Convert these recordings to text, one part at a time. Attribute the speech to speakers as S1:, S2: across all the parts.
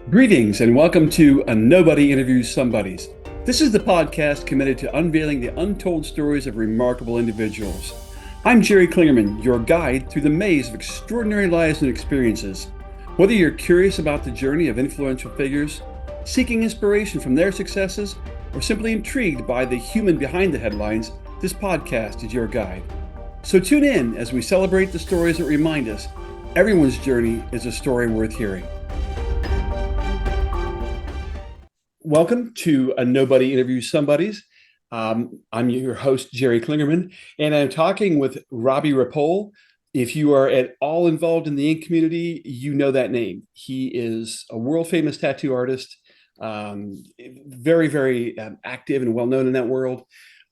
S1: Greetings and welcome to Nobody Interviews Somebodyes. This is the podcast committed to unveiling the untold stories of remarkable individuals. I'm Jerry Klingerman, your guide through the maze of extraordinary lives and experiences. Whether you're curious about the journey of influential figures, seeking inspiration from their successes, or simply intrigued by the human behind the headlines, this podcast is your guide. So tune in as we celebrate the stories that remind us everyone's journey is a story worth hearing. Welcome to Nobody Interviews Somebodyes. I'm your host, Jerry Klingerman, and I'm talking with Robbie Ripoll. If you are at all involved in the ink community, you know that name. He is a world-famous tattoo artist, very, very active and well-known in that world.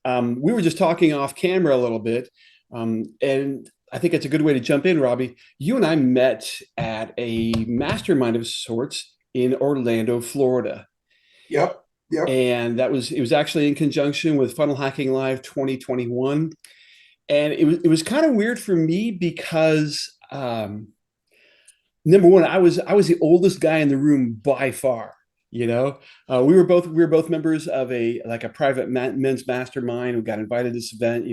S1: We were just talking off camera a little bit, and I think it's a good way to jump in, Robbie. You and I met at a mastermind of sorts in Orlando, Florida.
S2: Yep.
S1: And it was actually in conjunction with Funnel Hacking Live 2021. And it was kind of weird for me because number one, I was the oldest guy in the room by far. We were both members of a private men's mastermind. We got invited to this event,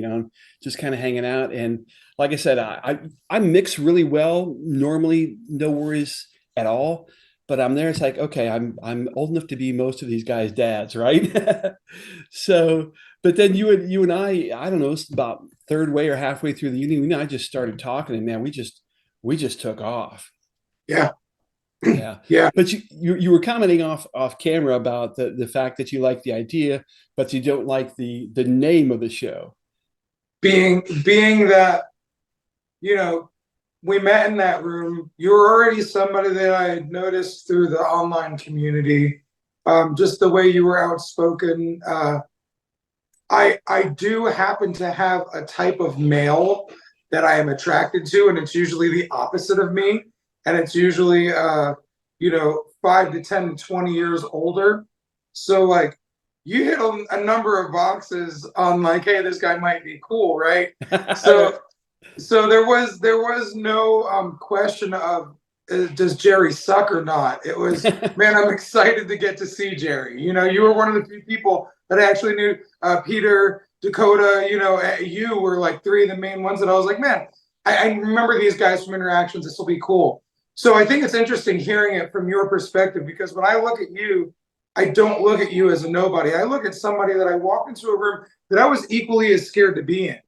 S1: just kind of hanging out. And like I said, I mix really well. Normally, no worries at all. But I'm there. It's like, okay, I'm old enough to be most of these guys' dads, right? So, but then you and I don't know, it's about third way or halfway through the evening, I just started talking, and man, we just took off.
S2: Yeah.
S1: Yeah. But you were commenting off camera about the fact that you like the idea, but you don't like the name of the show.
S2: Being that, we met in that room. You were already somebody that I had noticed through the online community. Just the way you were outspoken. I do happen to have a type of male that I am attracted to, and it's usually the opposite of me. And it's usually 5 to 10 to 20 years older. So like you hit a number of boxes on like, hey, this guy might be cool, right? So there was no question of does Jerry suck or not. It was, man, I'm excited to get to see Jerry. You were one of the few people that I actually knew. Peter, Dakota, you were like three of the main ones that I was like, man, I remember these guys from interactions. This will be cool. So I think it's interesting hearing it from your perspective, because when I look at you, I don't look at you as a nobody. I look at somebody that I walked into a room that I was equally as scared to be in.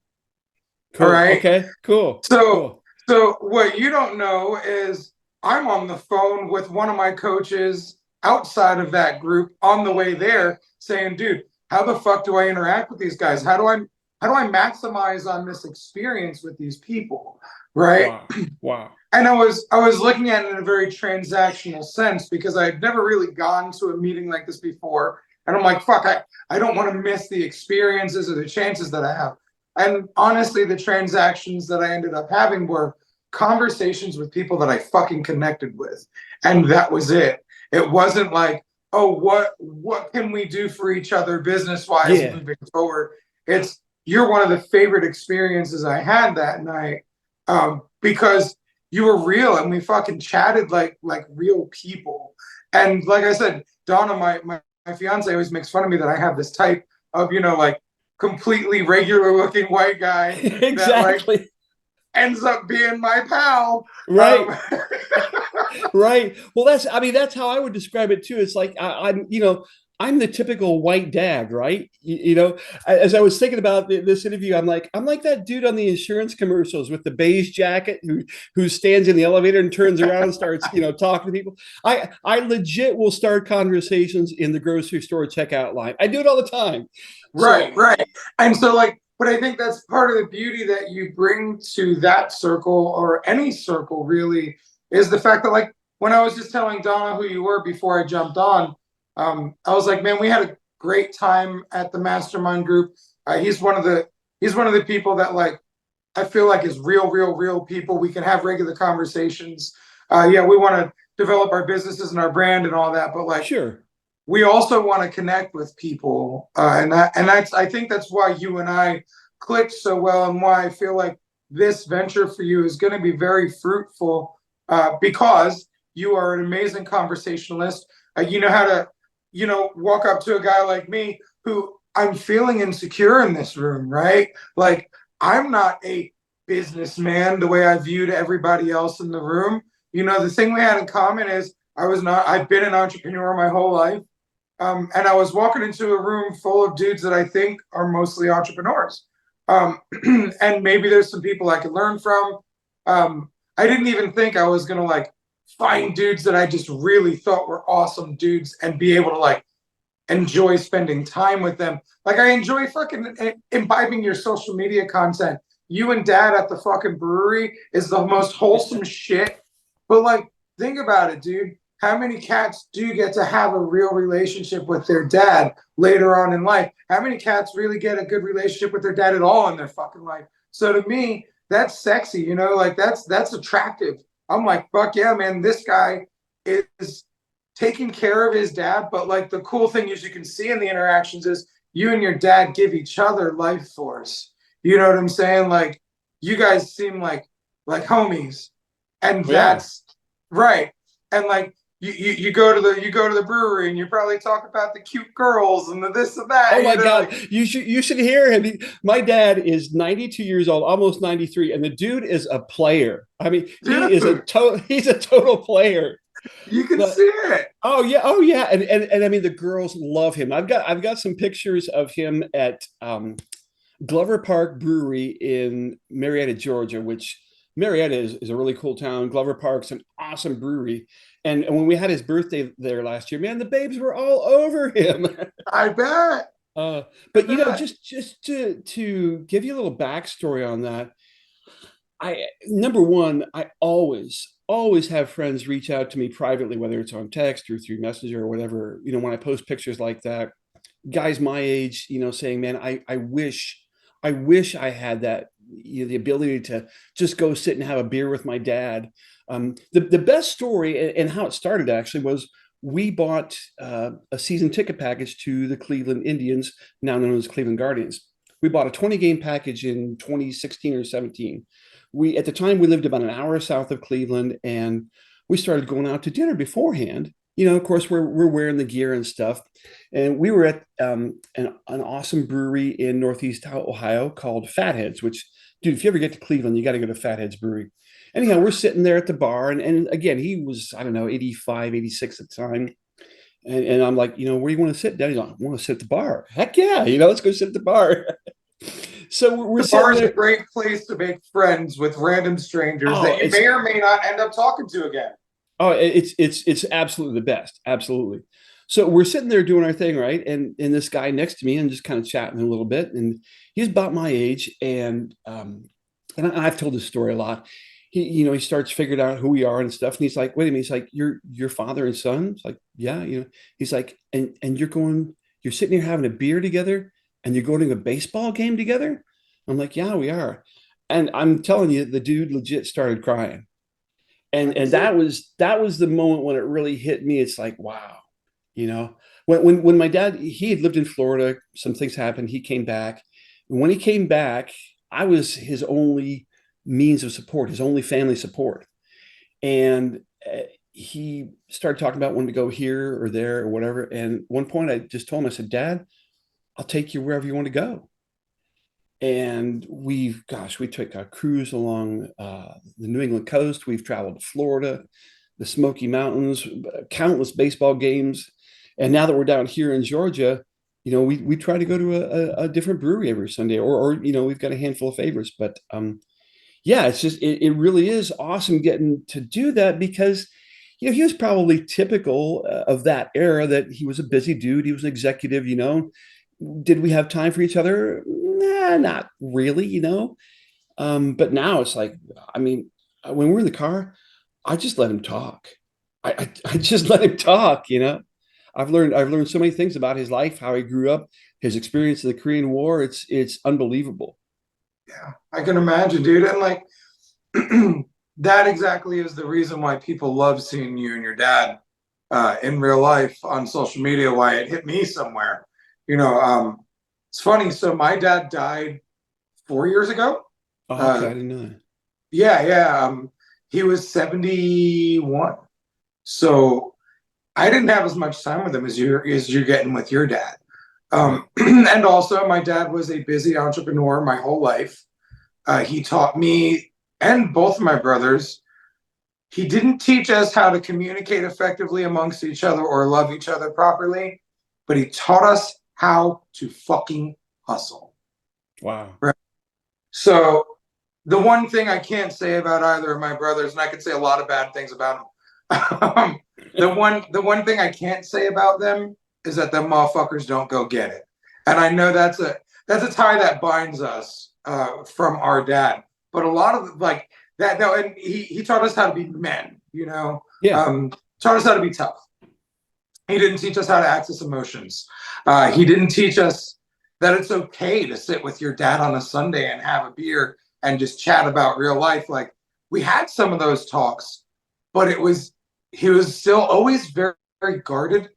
S1: Cool.
S2: All right.
S1: Okay. Cool.
S2: So what you don't know is I'm on the phone with one of my coaches outside of that group on the way there saying, dude, how the fuck do I interact with these guys? How do I maximize on this experience with these people? Right.
S1: Wow.
S2: And I was looking at it in a very transactional sense, because I had never really gone to a meeting like this before. And I'm like, fuck, I don't want to miss the experiences or the chances that I have. And honestly, the transactions that I ended up having were conversations with people that I fucking connected with. And that was it. It wasn't like, oh, what can we do for each other business-wise moving forward? It's, you're one of the favorite experiences I had that night, because you were real and we fucking chatted like real people. And like I said, Donna, my fiance, always makes fun of me that I have this type of, completely regular looking white guy
S1: Exactly.
S2: that ends up being my pal.
S1: Right. Right. Well, that's how I would describe it too. It's like, I'm the typical white dad, right? As I was thinking about this interview, I'm like that dude on the insurance commercials with the beige jacket who stands in the elevator and turns around and starts, talking to people. I legit will start conversations in the grocery store checkout line. I do it all the time.
S2: Right. And so but I think that's part of the beauty that you bring to that circle, or any circle really, is the fact that when I was just telling Donna who you were before I jumped on, I was like, man, we had a great time at the mastermind group. He's one of the people that I feel like is real people. We can have regular conversations. We want to develop our businesses and our brand and all that, but
S1: sure.
S2: We also want to connect with people, and that's I think that's why you and I clicked so well, and why I feel like this venture for you is going to be very fruitful, because You are an amazing conversationalist. You know how to, walk up to a guy like me who I'm feeling insecure in this room, right? Like, I'm not a businessman the way I viewed everybody else in the room. The thing we had in common is I've been an entrepreneur my whole life. And I was walking into a room full of dudes that I think are mostly entrepreneurs. And maybe there's some people I could learn from. I didn't even think I was going to like find dudes that I just really thought were awesome dudes and be able to like enjoy spending time with them. Like I enjoy fucking imbibing your social media content. You and dad at the fucking brewery is the most wholesome shit. But like, think about it, dude. How many cats do get to have a real relationship with their dad later on in life? How many cats really get a good relationship with their dad at all in their fucking life? So to me, that's sexy, like that's attractive. I'm like, fuck yeah, man, this guy is taking care of his dad. But like the cool thing is you can see in the interactions is you and your dad give each other life force. You know what I'm saying? Like you guys seem like homies. And
S1: Yeah.
S2: that's right. And like you go to the brewery and you probably talk about the cute girls and the this and that.
S1: Oh my God.
S2: Like,
S1: You should hear him. My dad is 92 years old, almost 93, and the dude is a player. I mean,
S2: dude,
S1: he's a total player.
S2: you can
S1: But
S2: see it.
S1: oh yeah. And I mean the girls love him. I've got some pictures of him at Glover Park Brewery in Marietta, Georgia, which Marietta is a really cool town. Glover Park's an awesome brewery. And when we had his birthday there last year, man, the babes were all over him.
S2: I bet.
S1: Uh,
S2: I
S1: but
S2: bet.
S1: just to give you a little backstory on that, I number one, I always have friends reach out to me privately, whether it's on text or through Messenger or whatever. When I post pictures like that, guys my age, saying, "Man, I wish I had that, the ability to just go sit and have a beer with my dad." The best story and how it started actually was we bought a season ticket package to the Cleveland Indians, now known as Cleveland Guardians. We bought a 20 game package in 2016 or 17. We at the time we lived about an hour south of Cleveland, and we started going out to dinner beforehand. Of course, we're wearing the gear and stuff, and we were at an awesome brewery in Northeast Ohio called Fatheads. Which, dude, if you ever get to Cleveland, you got to go to Fatheads Brewery. Anyhow, we're sitting there at the bar, and again, he was, I don't know, 85, 86 at the time. And I'm like, where do you want to sit, Daddy? Like, I want to sit at the bar. Heck yeah, let's go sit at the bar. So we're
S2: The
S1: sitting
S2: bar is a
S1: there.
S2: great place to make friends with random strangers
S1: Oh,
S2: that you may or may not end up talking to again.
S1: it's absolutely the best. Absolutely. So we're sitting there doing our thing, right? And this guy next to me and just kind of chatting a little bit. And he's about my age. And I've told this story a lot. He starts figuring out who we are and stuff. And he's like, wait a minute. He's like, your father and son? It's like, yeah, he's like, and you're sitting here having a beer together and you're going to a baseball game together. I'm like, yeah, we are. And I'm telling you, the dude legit started crying. And that was the moment when it really hit me. It's like, wow, you know, when my dad, he had lived in Florida, some things happened, he came back. And when he came back, I was his only means of support, his only family support. And he started talking about wanting to go here or there or whatever. And one point I just told him, I said, Dad, I'll take you wherever you want to go. And we took a cruise along the New England coast. We've traveled to Florida, the Smoky Mountains, countless baseball games. And now that we're down here in Georgia, we try to go to a different brewery every Sunday, or we've got a handful of favorites. But yeah, it's just it really is awesome getting to do that because he was probably typical of that era, that he was a busy dude. He was an executive. Did we have time for each other? Nah, not really. But now it's like, I mean, when we're in the car, I just let him talk. I just let him talk. I've learned so many things about his life, how he grew up, his experience in the Korean War. It's unbelievable.
S2: Yeah, I can imagine, dude. And like that exactly is the reason why people love seeing you and your dad in real life on social media, why it hit me somewhere. It's funny. So my dad died 4 years ago.
S1: Oh, okay,
S2: Uh,
S1: I didn't know that.
S2: yeah, yeah. He was 71. So I didn't have as much time with him as you're getting with your dad.
S1: Right.
S2: And also, my dad was a busy entrepreneur my whole life. He taught me and both of my brothers. He didn't teach us how to communicate effectively amongst each other or love each other properly, but he taught us how to fucking hustle.
S1: Wow.
S2: Right. So the one thing I can't say about either of my brothers, and I could say a lot of bad things about them. The one thing I can't say about them is that them motherfuckers don't go get it. And I know that's a tie that binds us from our dad. But a lot of like that, no, and he taught us how to be men,
S1: Yeah.
S2: taught us how to be tough. He didn't teach us how to access emotions. He didn't teach us that it's okay to sit with your dad on a Sunday and have a beer and just chat about real life. Like we had some of those talks, but he was still always very, very guarded.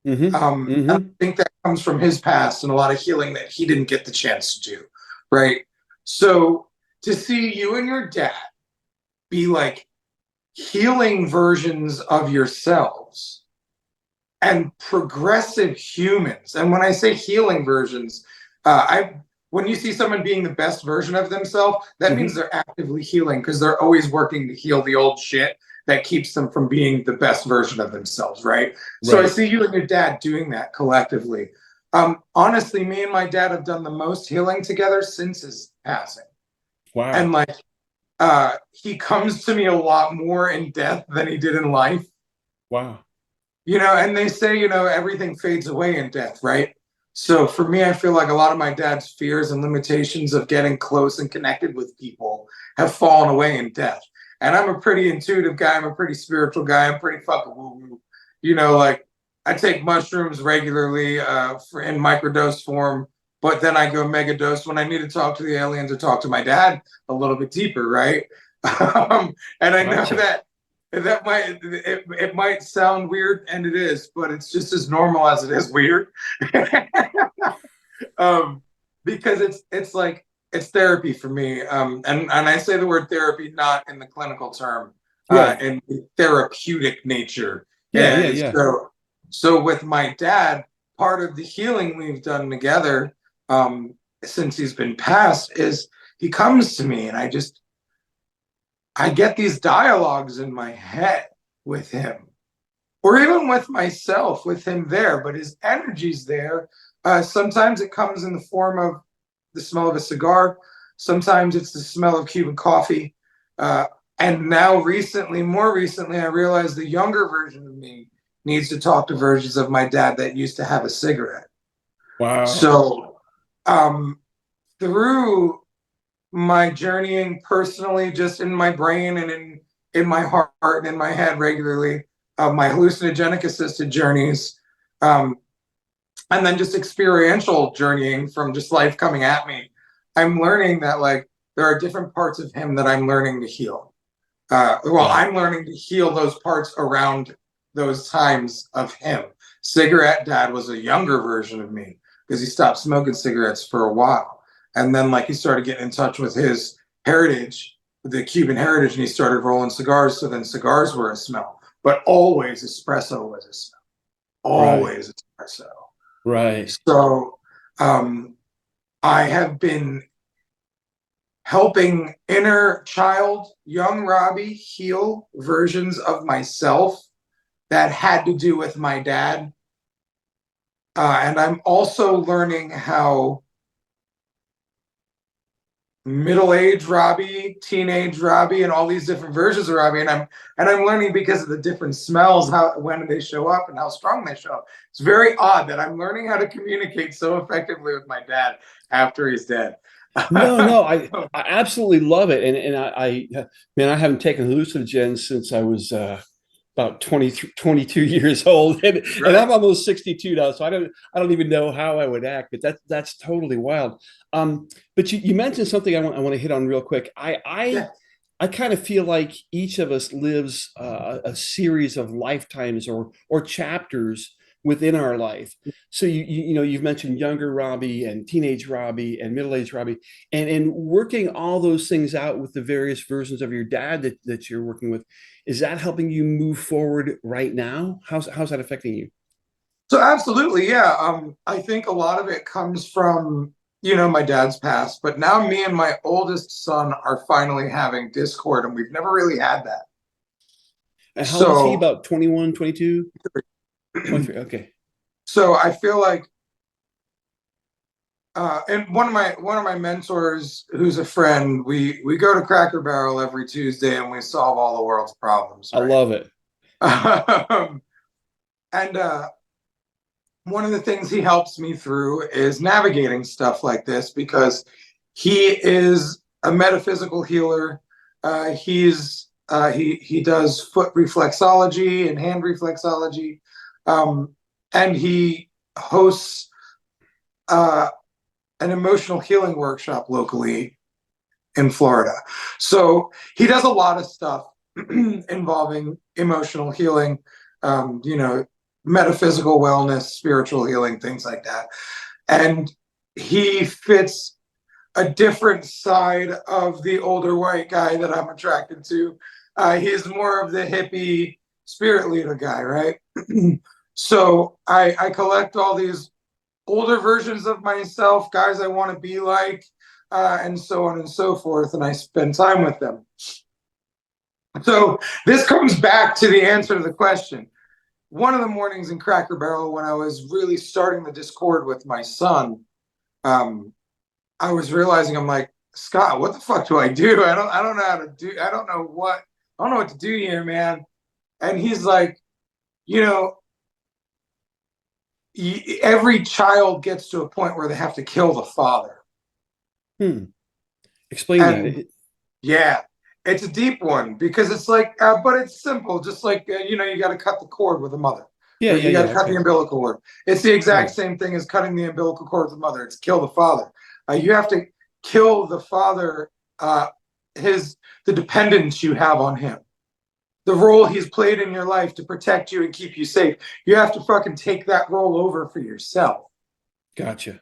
S2: I
S1: Mm-hmm.
S2: think that comes from his past and a lot of healing that he didn't get the chance to do. Right. So to see you and your dad be like healing versions of yourselves and progressive humans. And when I say healing versions, I when you see someone being the best version of themselves, that means
S1: Mm-hmm.
S2: they're actively healing because they're always working to heal the old shit that keeps them from being the best version of themselves, right? So I
S1: Right.
S2: see you and your dad doing that collectively. Honestly, me and my dad have done the most healing together since his passing. And
S1: Wow.
S2: like he comes to me a lot more in death than he did in life.
S1: Wow.
S2: And they say, everything fades away in death, right? So for me, I feel like a lot of my dad's fears and limitations of getting close and connected with people have fallen away in death. And I'm a pretty intuitive guy. I'm a pretty spiritual guy. I'm pretty fucking woo-woo. Like I take mushrooms regularly in microdose form, but then I go mega dose when I need to talk to the aliens or talk to my dad a little bit deeper, right? And I know
S1: Gotcha.
S2: it might sound weird, and it is, but it's just as normal as it is weird. um, because it's like it's therapy for me. And I say the word therapy not in the clinical term,
S1: Right.
S2: in the therapeutic nature.
S1: Yeah. Yeah.
S2: And
S1: Yeah.
S2: so with my dad, part of the healing we've done together, since he's been passed, is he comes to me and I get these dialogues in my head with him, or even with myself, with him there, but his energy's there. Sometimes it comes in the form of the smell of a cigar. Sometimes it's the smell of Cuban coffee. Uh, and now, more recently, I realized the younger version of me needs to talk to versions of my dad that used to have a cigarette.
S1: Wow.
S2: So, um, through my journeying personally, just in my brain and in my heart and in my head regularly, my hallucinogenic assisted journeys, um, and then just experiential journeying from just life coming at me. I'm learning that like there are different parts of him that I'm learning to heal.
S1: Right.
S2: I'm learning to heal those parts around those times of him. Cigarette Dad was a younger version of me because he stopped smoking cigarettes for a while. And then, like, he started getting in touch with his heritage, the Cuban heritage, and he started rolling cigars. So then cigars were a smell, but always espresso was a smell.
S1: Right.
S2: Always espresso.
S1: Right.
S2: So I have been helping inner child, young Robbie, heal versions of myself that had to do with my dad. And I'm also learning how middle-aged Robbie, teenage Robbie, and all these different versions of Robbie. And I'm learning because of the different smells, how when they show up and how strong they show up. It's very odd that I'm learning how to communicate so effectively with my dad after he's dead.
S1: No, no, I absolutely love it. And man, I haven't taken hallucinogens since I was about 22 years old. And
S2: Right.
S1: I'm almost 62 now. So I don't even know how I would act, but that's totally wild. But you mentioned something I want to hit on real quick.
S2: Yeah.
S1: I kind of feel like each of us lives a series of lifetimes or chapters within our life. So you've mentioned younger Robbie and teenage Robbie and middle-aged Robbie, and working all those things out with the various versions of your dad that you're working with. Is that helping you move forward right now? How's that affecting you?
S2: So absolutely, yeah. I think a lot of it comes from, my dad's past, but now me and my oldest son are finally having Discord, and we've never really had that.
S1: And how old is he?
S2: So,
S1: About 21, 22, 23. Okay.
S2: so I feel like, and one of my mentors, who's a friend, we go to Cracker Barrel every Tuesday, and we solve all the world's problems,
S1: I
S2: right?
S1: love it.
S2: And one of the things he helps me through is navigating stuff like this, because he is a metaphysical healer. He does foot reflexology and hand reflexology, and he hosts uh, an emotional healing workshop locally in Florida. So he does a lot of stuff involving emotional healing, metaphysical wellness, spiritual healing, things like that. And he fits a different side of the older white guy that I'm attracted to. He's more of the hippie spirit leader guy, right? So I collect all these older versions of myself, guys I want to be like, and so on and so forth, and I spend time with them. So this comes back to the answer to the question. One of the mornings in Cracker Barrel, when I was really starting the Discord with my son, I was realizing, I'm like, Scott, what the fuck do I do? I don't know how to do. I don't know what to do here, man. And he's like, you know, every child gets to a point where they have to kill the father.
S1: Explain
S2: And
S1: that.
S2: yeah, it's a deep one, because it's like, but it's simple. Just like, you got to cut the cord with a mother,
S1: Yeah,
S2: or
S1: yeah,
S2: you got
S1: yeah.
S2: to cut the
S1: Okay.
S2: umbilical cord. It's the exact
S1: Right.
S2: same thing as cutting the umbilical cord with the mother. It's kill the father. You have to kill the father, the dependence you have on him, the role he's played in your life to protect you and keep you safe. You have to fucking take that role over for yourself.
S1: Gotcha.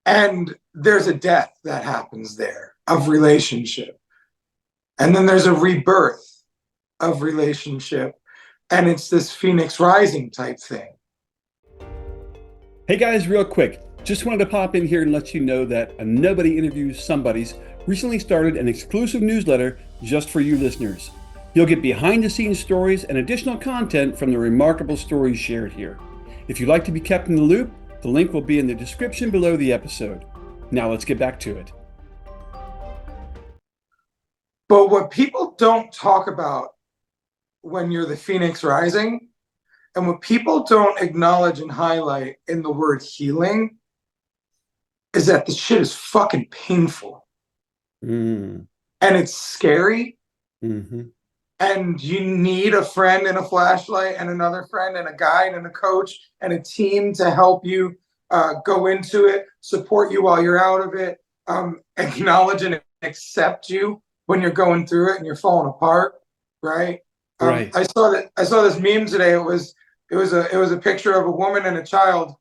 S2: And there's a death that happens there of relationship. And then there's a rebirth of relationship. And it's this Phoenix Rising type thing.
S1: Hey guys, real quick, just wanted to pop in here and let you know that Nobody Interviews Somebody's recently started an exclusive newsletter just for you listeners. You'll get behind the scenes stories and additional content from the remarkable stories shared here. If you'd like to be kept in the loop, the link will be in the description below the episode. Now let's get back to it.
S2: But what people don't talk about when you're the Phoenix Rising, and what people don't acknowledge and highlight in the word healing, is that the shit is fucking painful.
S1: Mm.
S2: And it's scary.
S1: Mm-hmm.
S2: And you need a friend and a flashlight and another friend and a guide and a coach and a team to help you go into it, support you while you're out of it, acknowledge and accept you when you're going through it and you're falling apart, right?
S1: Right.
S2: I saw this meme today. It was a picture of a woman and a child,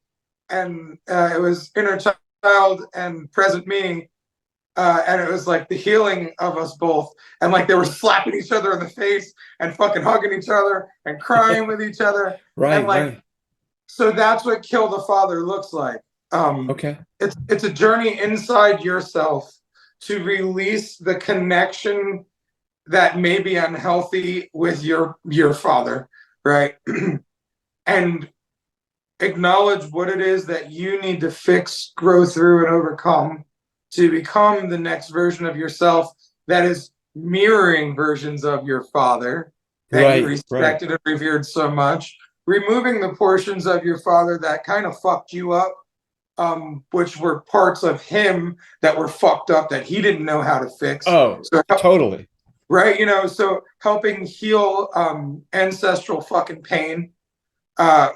S2: and it was inner child and present me, and it was like the healing of us both, and like they were slapping each other in the face and fucking hugging each other and crying with each other, and
S1: Right,
S2: like,
S1: right.
S2: so that's what Kill the Father looks like.
S1: Okay.
S2: It's a journey inside yourself to release the connection that may be unhealthy with your father, right? And acknowledge what it is that you need to fix, grow through, and overcome to become the next version of yourself that is mirroring versions of your father that you
S1: Right, right.
S2: respected and revered so much, removing the portions of your father that kind of fucked you up, which were parts of him that were fucked up that he didn't know how to fix.
S1: Oh,
S2: So,
S1: totally.
S2: right, so helping heal ancestral fucking pain,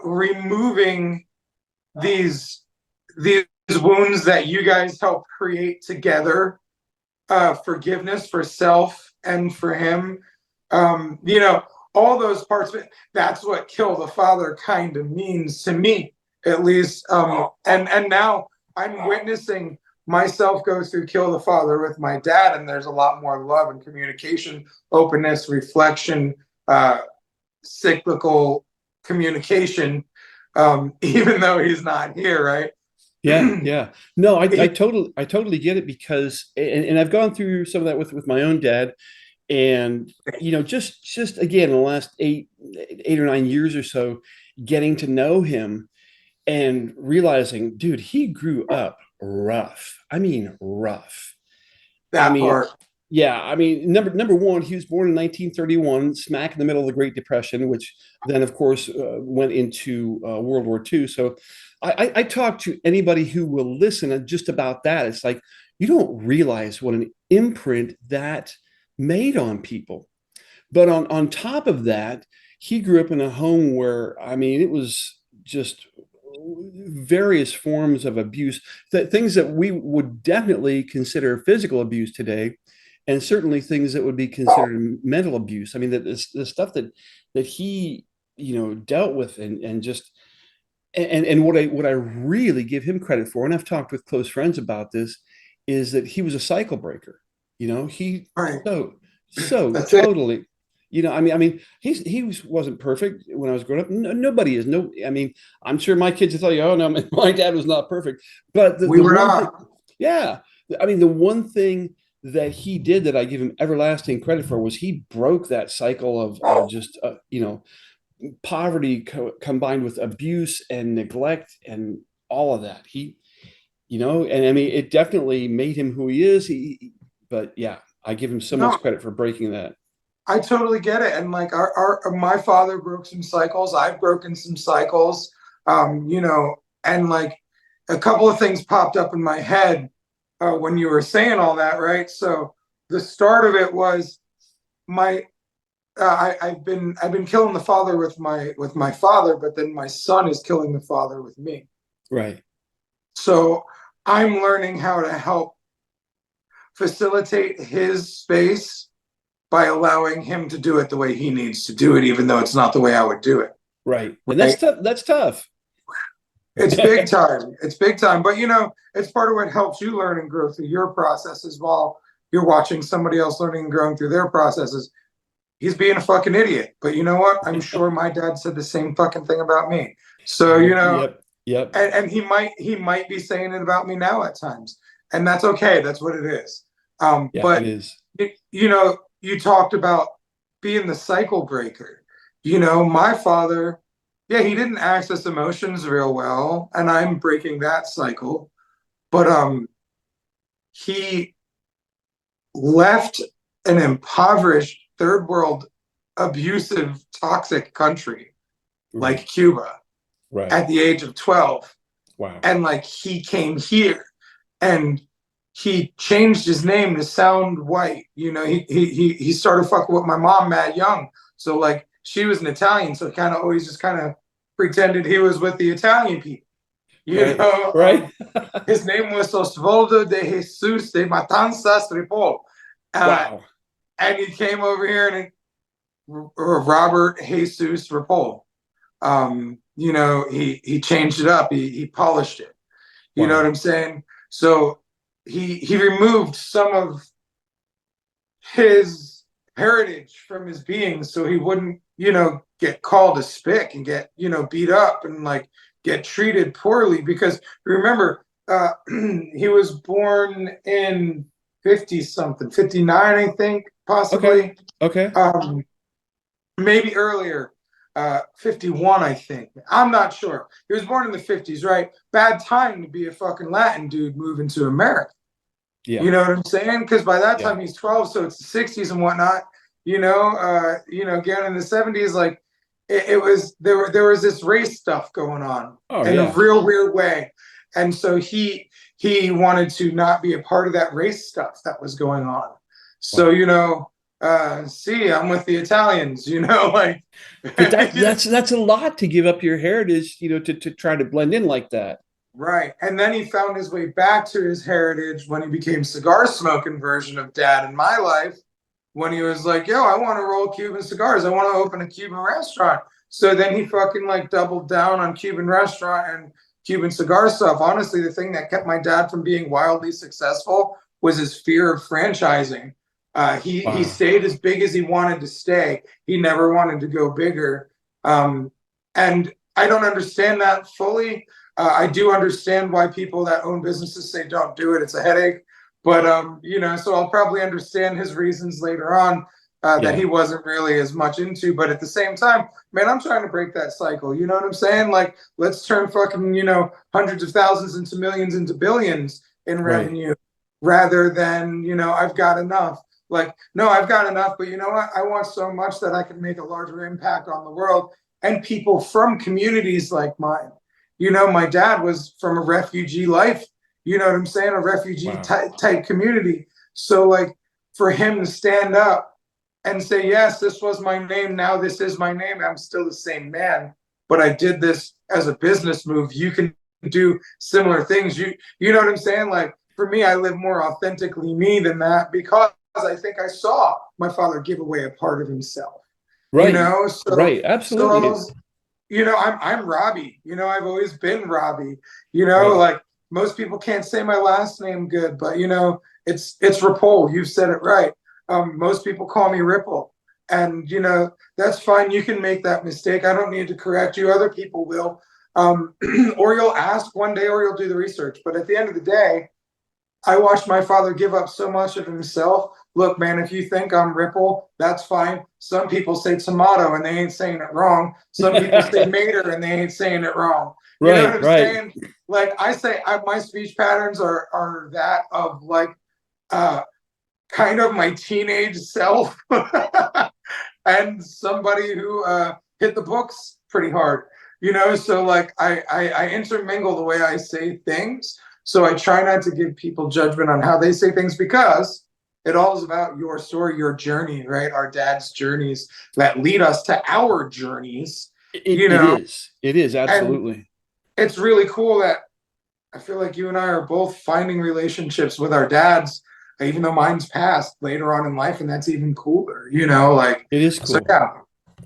S2: removing these wounds that you guys helped create together, forgiveness for self and for him. all those parts of it, that's what kill the father kind of means to me, at least. And now I'm witnessing myself go through kill the father with my dad, and there's a lot more love and communication, openness, reflection, cyclical communication, even though he's not here, right?
S1: Yeah. No, I totally get it, because and I've gone through some of that with my own dad. And just again, in the last 8 or 9 years or so, getting to know him and realizing, dude, he grew up rough. I mean, rough. I
S2: That
S1: mean,
S2: part.
S1: yeah, I mean, number one, he was born in 1931, smack in the middle of the Great Depression, which then, of course, went into World War II. So I talk to anybody who will listen just about that. It's like, you don't realize what an imprint that made on people. But on top of that, he grew up in a home where, I mean, it was just various forms of abuse, that things that we would definitely consider physical abuse today, and certainly things that would be considered mental abuse. I mean, that the stuff that he dealt with, and just and what I really give him credit for, and I've talked with close friends about this, is that he was a cycle breaker. He
S2: Right.
S1: so
S2: That's it.
S1: totally. I mean, he wasn't perfect when I was growing up. No, nobody is. No, I mean, I'm sure my kids will tell you, "Oh no, my dad was not perfect." But the,
S2: We
S1: the
S2: were
S1: one thing,
S2: not.
S1: yeah, I mean, the one thing that he did that I give him everlasting credit for was he broke that cycle of just poverty combined with abuse and neglect and all of that. And I mean, it definitely made him who he is. But yeah, I give him so
S2: No,
S1: much credit for breaking that.
S2: I totally get it. And like our my father broke some cycles. I've broken some cycles. And like a couple of things popped up in my head when you were saying all that, right? So the start of it was my I've been killing the father with my father, but then my son is killing the father with me.
S1: Right.
S2: So I'm learning how to help facilitate his space by allowing him to do it the way he needs to do it, even though it's not the way I would do it.
S1: Right. And that's
S2: Right?
S1: tough. That's tough.
S2: It's big time. It's big time. But it's part of what helps you learn and grow through your processes while you're watching somebody else learning and growing through their processes. He's being a fucking idiot. But you know what? I'm sure my dad said the same fucking thing about me. So,
S1: Yep. Yep.
S2: and he might be saying it about me now at times. And that's okay. That's what it is.
S1: Yeah, it
S2: But
S1: is.
S2: you talked about being the cycle breaker. My father, yeah, he didn't access emotions real well, and I'm breaking that cycle. But he left an impoverished third world abusive toxic country like
S1: Right.
S2: Cuba
S1: Right.
S2: at the age of 12,
S1: Wow.
S2: and like he came here and he changed his name to sound white. He started fucking with my mom mad young. So like she was an Italian, so he kind of always just kind of pretended he was with the Italian people. You
S1: Right.
S2: know,
S1: Right.
S2: his name was Osvaldo de Jesus de Matanzas Ripoll, uh,
S1: Wow.
S2: and he came over here and Robert Jesus Ripoll. He changed it up. He polished it. You know what
S1: Wow.
S2: I'm saying? So he removed some of his heritage from his being so he wouldn't, get called a spick and get, beat up and like get treated poorly. Because remember, he was born in 50 something, 59, I think,
S1: Okay.
S2: possibly.
S1: Okay.
S2: Maybe earlier. 51, I think. I'm not sure. He was born in the 50s, right? Bad time to be a fucking Latin dude moving to America.
S1: Yeah.
S2: You know what I'm saying? Because by that
S1: Yeah.
S2: time he's 12, so it's the 60s and whatnot. Again in the 70s, like it was there was this race stuff going on
S1: Oh
S2: in a
S1: yeah.
S2: real weird way. And so he wanted to not be a part of that race stuff that was going on. So,
S1: Wow.
S2: see, I'm with the Italians, like
S1: But that's a lot to give up your heritage, to try to blend in like that.
S2: right. And then he found his way back to his heritage when he became cigar smoking version of dad in my life. when he was like, yo, I want to roll Cuban cigars. I want to open a Cuban restaurant. So then he fucking like doubled down on Cuban restaurant and Cuban cigar stuff. Honestly, the thing that kept my dad from being wildly successful was his fear of franchising. He
S1: Wow.
S2: stayed as big as he wanted to stay. He never wanted to go bigger. And I don't understand that fully. I do understand why people that own businesses say don't do it. It's a headache. But so I'll probably understand his reasons later on that
S1: Yeah.
S2: he wasn't really as much into. But at the same time, man, I'm trying to break that cycle. You know what I'm saying? Like, let's turn fucking, hundreds of thousands into millions into billions in
S1: Right.
S2: revenue rather than, I've got enough. Like, no, I've got enough, but you know what? I want so much that I can make a larger impact on the world and people from communities like mine. My dad was from a refugee life, you know what I'm saying? A refugee
S1: Wow.
S2: type community. So, like, for him to stand up and say, yes, this was my name. Now this is my name. I'm still the same man, but I did this as a business move. You can do similar things. You know what I'm saying? Like, for me, I live more authentically me than that because I think I saw my father give away a part of himself.
S1: Right.
S2: So
S1: Right.
S2: so I
S1: Absolutely.
S2: was, I'm Robbie. I've always been Robbie.
S1: Right.
S2: Like most people can't say my last name good, but it's Ripoll. You've said it right. Most people call me Ripoll, and that's fine. You can make that mistake. I don't need to correct you. Other people will, or you'll ask one day, or you'll do the research. But at the end of the day, I watched my father give up so much of himself. Look, man, if you think I'm Ripple, that's fine. Some people say tomato and they ain't saying it wrong. Some people say mater and they ain't saying it wrong. You know what
S1: Right.
S2: I'm
S1: Right.
S2: saying? Like I say, my speech patterns are that of like uh, kind of my teenage self and somebody who hit the books pretty hard. So like I intermingle the way I say things. So I try not to give people judgment on how they say things because it all is about your story, your journey, right? Our dad's journeys that lead us to our journeys,
S1: It is. It is
S2: and
S1: absolutely.
S2: it's really cool that I feel like you and I are both finding relationships with our dads, even though mine's passed later on in life, and that's even cooler, like
S1: It is
S2: so
S1: cool.
S2: yeah.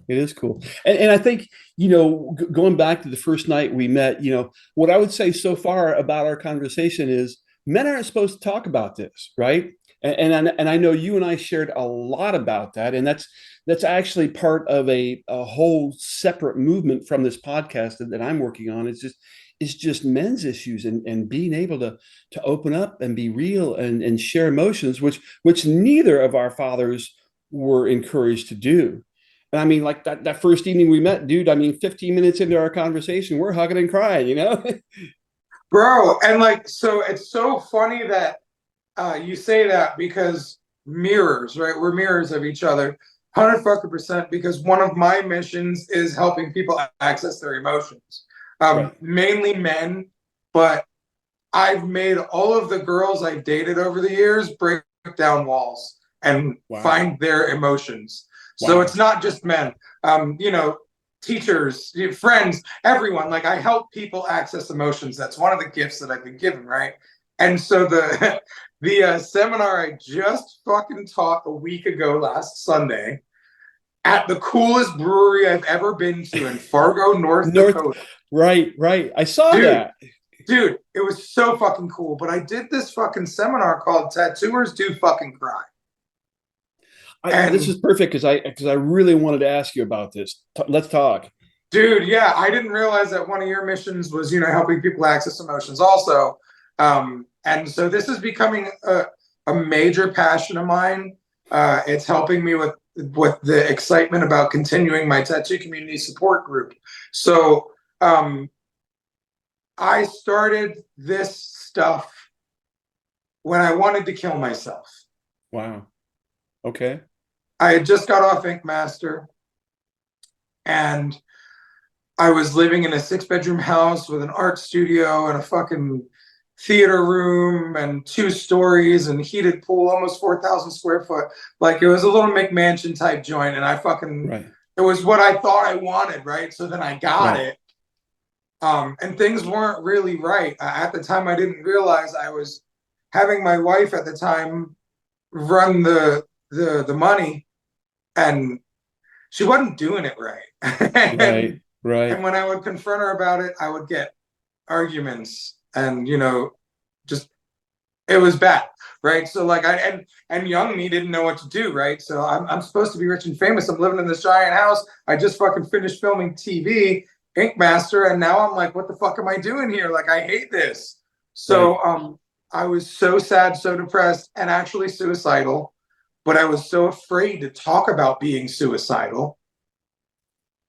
S1: It is cool. And I think, going back to the first night we met, what I would say so far about our conversation is men aren't supposed to talk about this, right? And I know you and I shared a lot about that. And that's actually part of a whole separate movement from this podcast that I'm working on. It's just men's issues and being able to open up and be real and share emotions, which neither of our fathers were encouraged to do. And I mean, like that first evening we met, dude, I mean, 15 minutes into our conversation, we're hugging and crying.
S2: Bro, and like so it's so funny that you say that because mirrors, right? We're mirrors of each other. 100% because one of my missions is helping people access their emotions.
S1: Right.
S2: Mainly men, but I've made all of the girls I've dated over the years break down walls and
S1: Wow.
S2: find their emotions. So it's
S1: Wow.
S2: not just men, teachers, friends, everyone. Like I help people access emotions. That's one of the gifts that I've been given, right? And so the the seminar I just fucking taught a week ago last Sunday at the coolest brewery I've ever been to in Fargo, North
S1: North.
S2: Dakota.
S1: Right. Right. I saw
S2: Dude,
S1: that.
S2: Dude, it was so fucking cool. But I did this fucking seminar called Tattooers Do Fucking Cry.
S1: This
S2: And
S1: is perfect because I really wanted to ask you about this. Let's talk.
S2: dude, yeah, I didn't realize that one of your missions was, helping people access emotions also. And so this is becoming a major passion of mine. It's helping me with the excitement about continuing my tattoo community support group. So I started this stuff when I wanted to kill myself.
S1: Wow. Okay.
S2: I had just got off Ink Master and I was living in a 6-bedroom house with an art studio and a fucking theater room and 2 stories and heated pool, almost 4,000 square foot. Like it was a little McMansion type joint. And
S1: Right.
S2: it was what I thought I wanted, right? So then I got
S1: Right.
S2: it. And things weren't really right. At the time, I didn't realize I was having my wife at the time run the money, and she wasn't doing it right.
S1: Right. Right.
S2: And when I would confront her about it, I would get arguments, and just it was bad, right? So like and young me didn't know what to do, right? So I'm supposed to be rich and famous. I'm living in this giant house. I just fucking finished filming TV, Ink Master, and now I'm like, what the fuck am I doing here? Like, I hate this. So
S1: Right.
S2: I was so sad, so depressed, and actually suicidal, but I was so afraid to talk about being suicidal.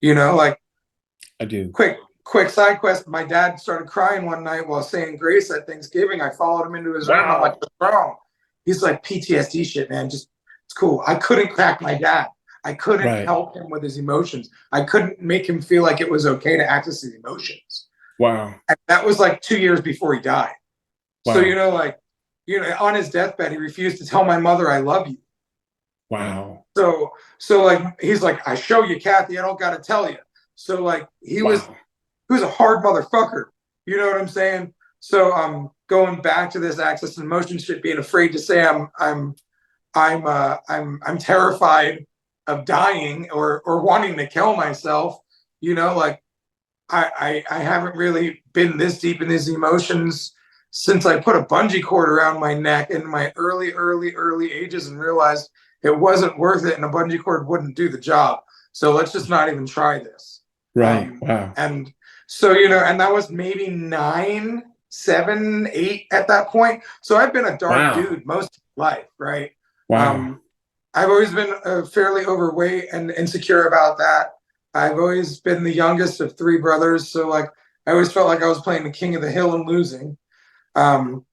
S2: Like,
S1: I do.
S2: quick side quest. My dad started crying one night while saying grace at Thanksgiving. I followed him into his room. I'm like,
S1: Wow.
S2: what's wrong? He's like, PTSD shit, man. Just, it's cool. I couldn't crack my dad. I couldn't
S1: Right.
S2: help him with his emotions. I couldn't make him feel like it was okay to access his emotions.
S1: Wow.
S2: And that was like 2 years before he died. So,
S1: Wow.
S2: on his deathbed, he refused to tell my mother, I love you.
S1: Wow.
S2: So like, he's like, I show you, Kathy, I don't got to tell you. So like, he was a hard motherfucker. You know what I'm saying? So going back to this access and emotion shit, being afraid to say I'm terrified of dying or wanting to kill myself. Like, I haven't really been this deep in these emotions since I put a bungee cord around my neck in my early ages and realized it wasn't worth it, and a bungee cord wouldn't do the job. So let's just not even try this.
S1: Right. Wow.
S2: And so, and that was maybe 9, 7, 8 at that point. So I've been a dark
S1: Wow.
S2: dude most of my life, right?
S1: Wow.
S2: I've always been fairly overweight and insecure about that. I've always been the youngest of 3 brothers. So like, I always felt like I was playing the king of the hill and losing. Um,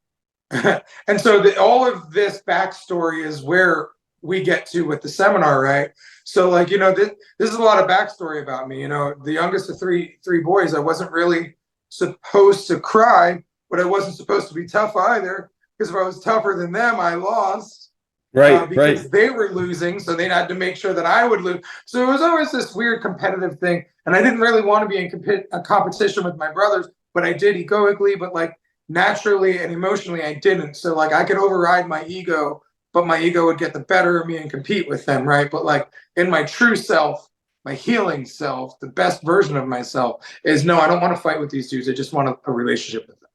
S2: and so all of this backstory is where we get to with the seminar, right? So like, this is a lot of backstory about me. The youngest of three boys. I wasn't really supposed to cry, but I wasn't supposed to be tough either, because if I was tougher than them, I lost.
S1: Right.
S2: Because
S1: Right.
S2: they were losing, so they had to make sure that I would lose. So it was always this weird competitive thing, and I didn't really want to be in a competition with my brothers, but I did egoically, but like naturally and emotionally, I didn't. So like, I could override my ego, but my ego would get the better of me and compete with them, right? But like, in my true self, my healing self, the best version of myself is, no, I don't want to fight with these dudes. I just want a relationship with them.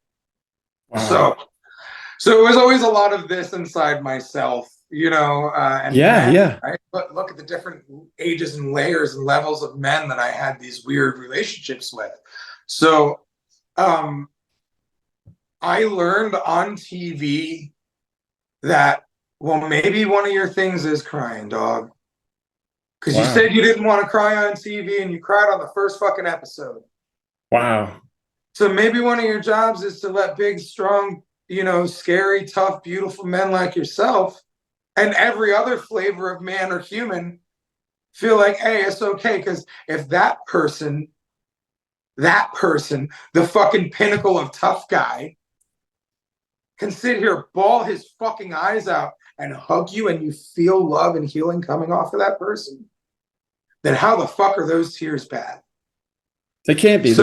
S1: Wow.
S2: So it was always a lot of this inside myself, and
S1: Yeah.
S2: men,
S1: Yeah.
S2: right? But look at the different ages and layers and levels of men that I had these weird relationships with. So I learned on TV that, well, maybe one of your things is crying, dog. Because you
S1: Wow.
S2: said you didn't want to cry on TV, and you cried on the first fucking episode.
S1: Wow.
S2: So maybe one of your jobs is to let big, strong, scary, tough, beautiful men like yourself and every other flavor of man or human feel like, hey, it's okay. Because if that person, the fucking pinnacle of tough guy, can sit here, bawl his fucking eyes out, and hug you, and you feel love and healing coming off of that person, then how the fuck are those tears bad?
S1: They can't be.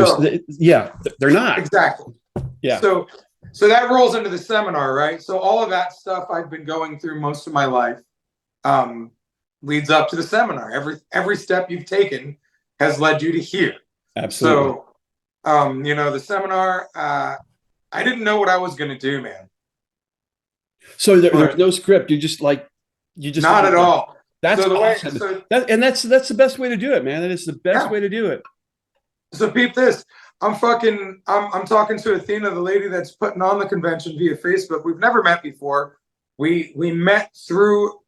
S1: Yeah, they're not.
S2: Exactly.
S1: Yeah.
S2: So that rolls into the seminar, right? So all of that stuff I've been going through most of my life leads up to the seminar. Every step you've taken has led you to here.
S1: Absolutely.
S2: So, the seminar, I didn't know what I was going to do, man.
S1: So there's no script. You just
S2: not at all.
S1: That's
S2: so
S1: awesome. That's the best way to do it, man. That is the best way to do it.
S2: So peep this. I'm talking to Athena, the lady that's putting on the convention, via Facebook. We've never met before. We met through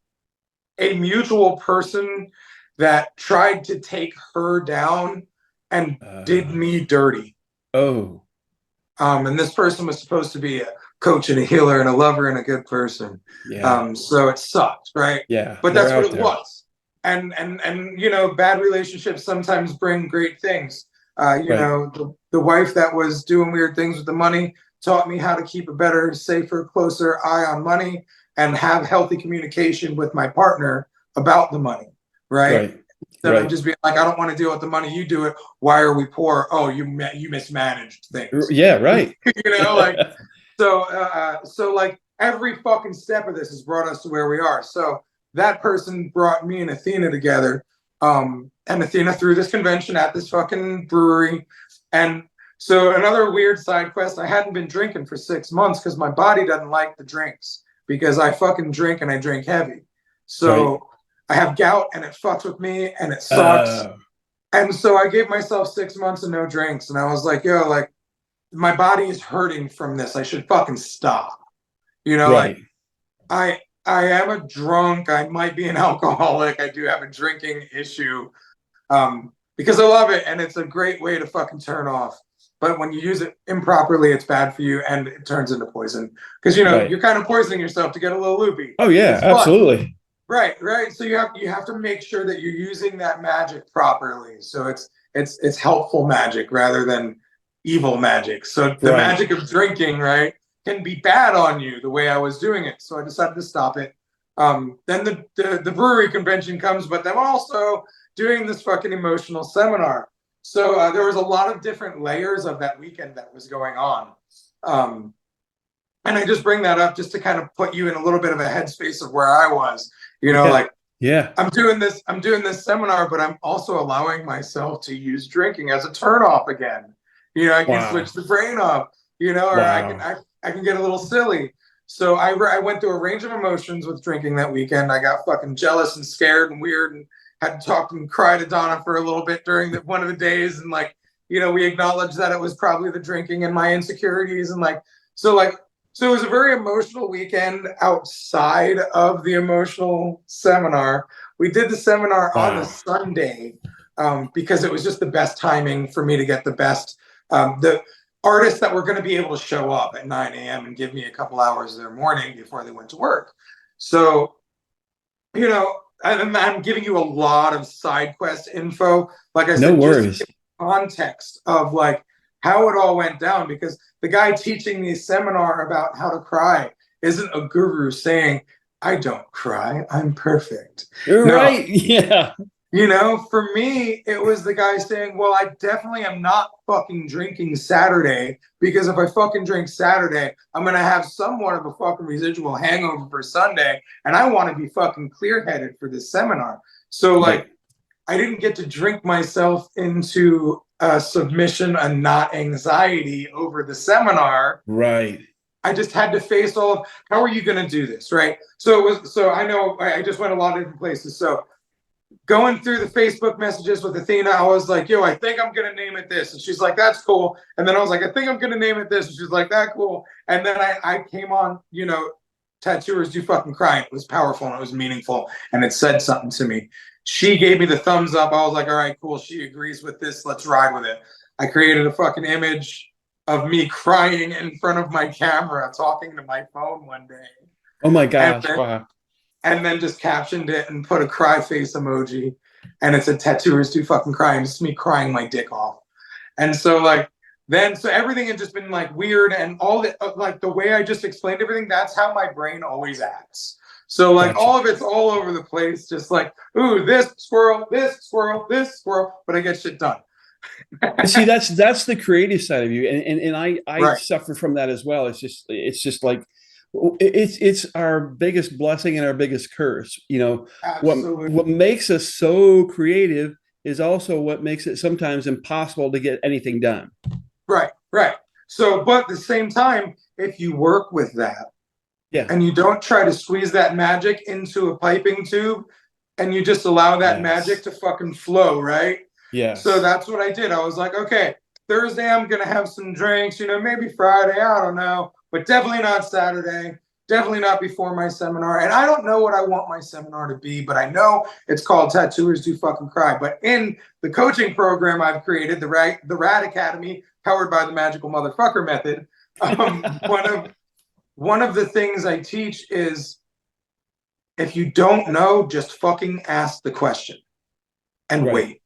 S2: a mutual person that tried to take her down and did me dirty.
S1: Oh.
S2: And this person was supposed to be a coach and a healer and a lover and a good person.
S1: Yeah.
S2: So it sucked, right?
S1: Yeah.
S2: But that's what it was. And bad relationships sometimes bring great things. The wife that was doing weird things with the money taught me how to keep a better, safer, closer eye on money and have healthy communication with my partner about the money, right? Instead of just being like, I don't want to deal with the money, you do it. Why are we poor? Oh, you mismanaged things.
S1: Yeah, right.
S2: So like every fucking step of this has brought us to where we are. So that person brought me and Athena together. And Athena threw this convention at this fucking brewery. And so another weird side quest, I hadn't been drinking for 6 months because my body doesn't like the drinks because I fucking drink and I drink heavy. So
S1: Right.
S2: I have gout and it fucks with me and it sucks.
S1: Uh,
S2: And so I gave myself 6 months of no drinks. And I was like, yo, like my body is hurting from this. I should fucking stop. You know, like
S1: right.
S2: I am a drunk. I might be an alcoholic. I do have a drinking issue. Because I love it and it's a great way to fucking turn off. But when you use it improperly, it's bad for you and it turns into poison. Because you know,
S1: Right.
S2: you're kind of poisoning yourself to get a little loopy.
S1: Oh yeah,
S2: It's fun.
S1: absolutely.
S2: Right, right. So you have to make sure that you're using that magic properly. So it's helpful magic rather than evil magic. So the
S1: Right.
S2: magic of drinking, right, can be bad on you the way I was doing it. So I decided to stop it. Then the brewery convention comes, but then also doing this fucking emotional seminar. So there was a lot of different layers of that weekend that was going on. And I just bring that up just to kind of put you in a little bit of a headspace of where I was. You know,
S1: Yeah.
S2: like
S1: Yeah.
S2: I'm doing this seminar, but I'm also allowing myself to use drinking as a turnoff again. You know, I can
S1: Wow.
S2: switch the brain off, you know, or
S1: Wow.
S2: I can get a little silly. So I went through a range of emotions with drinking that weekend. I got fucking jealous and scared and weird and had to talk and cry to Donna for a little bit during one of the days. And like, you know, we acknowledged that it was probably the drinking and my insecurities and so it was a very emotional weekend outside of the emotional seminar. We did the seminar on the
S1: Wow.
S2: Sunday because it was just the best timing for me to get the best, the artists that were going to be able to show up at 9 a.m. and give me a couple hours of their morning before they went to work. So, you know, I'm giving you a lot of side quest info. Like I
S1: No
S2: said, just to
S1: worries.
S2: get context of like how it all went down because the guy teaching the seminar about how to cry isn't a guru saying, I don't cry, I'm perfect.
S1: You're
S2: No,
S1: right. Yeah.
S2: you know, for me, it was the guy saying, well, I definitely am not fucking drinking Saturday because if I fucking drink Saturday, I'm going to have somewhat of a fucking residual hangover for Sunday. And I want to be fucking clear headed for this seminar. So,
S1: Right.
S2: like, I didn't get to drink myself into submission and not anxiety over the seminar.
S1: Right.
S2: I just had to face all of how are you going to do this, right? So I know I just went a lot of different places. So going through the Facebook messages with Athena, I was like, yo, I think I'm going to name it this. And she's like, that's cool. And then I was like, I think I'm going to name it this. And she's like, that cool. And then I came on, you know, Tattooers Do Fucking Cry. It was powerful and it was meaningful and it said something to me. She gave me the thumbs up. I was like, all right, cool. She agrees with this. Let's ride with it. I created a fucking image of me crying in front of my camera, talking to my phone one day.
S1: Oh my
S2: And
S1: gosh.
S2: then
S1: Wow.
S2: and then just captioned it and put a cry face emoji. And it said Tattooers Do Fucking Cry. And it's me crying my dick off. And so like so everything had just been like weird and all the like the way I just explained everything, that's how my brain always acts. So like
S1: Gotcha.
S2: all of it's all over the place, just like, ooh, this squirrel, this squirrel, this squirrel, but I get shit done.
S1: And see, that's the creative side of you, and I
S2: Right.
S1: suffer from that as well. It's just like it's our biggest blessing and our biggest curse. You know, what
S2: Absolutely.
S1: makes us so creative is also what makes it sometimes impossible to get anything done.
S2: Right. Right. So, but at the same time, if you work with that,
S1: Yeah.
S2: and you don't try to squeeze that magic into a piping tube and you just allow that magic
S1: Yes.
S2: to fucking flow, right? So
S1: Yes.
S2: that's what I did. I was like, okay, Thursday I'm gonna have some drinks, you know, maybe Friday, I don't know, but definitely not Saturday, definitely not before my seminar. And I don't know what I want my seminar to be, but I know it's called Tattooers Do Fucking Cry. But in the coaching program I've created, the Rad Academy, powered by the Magical Motherfucker Method, um, one of one of the things I teach is if you don't know, just fucking ask the question and
S1: Right.
S2: wait.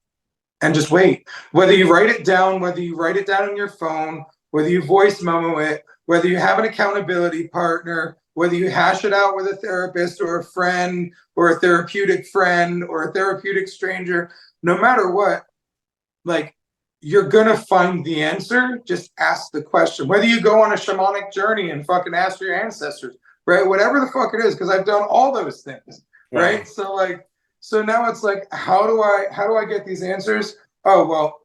S2: And just wait. Whether you write it down, whether you write it down on your phone, whether you voice memo it, whether you have an accountability partner, whether you hash it out with a therapist or a friend or a therapeutic friend or a therapeutic stranger, no matter what, like you're gonna find the answer. Just ask the question. Whether you go on a shamanic journey and fucking ask your ancestors, right? Whatever the fuck it is, because I've done all those things.
S1: Wow.
S2: right? So now it's like, how do I get these answers? Oh, well,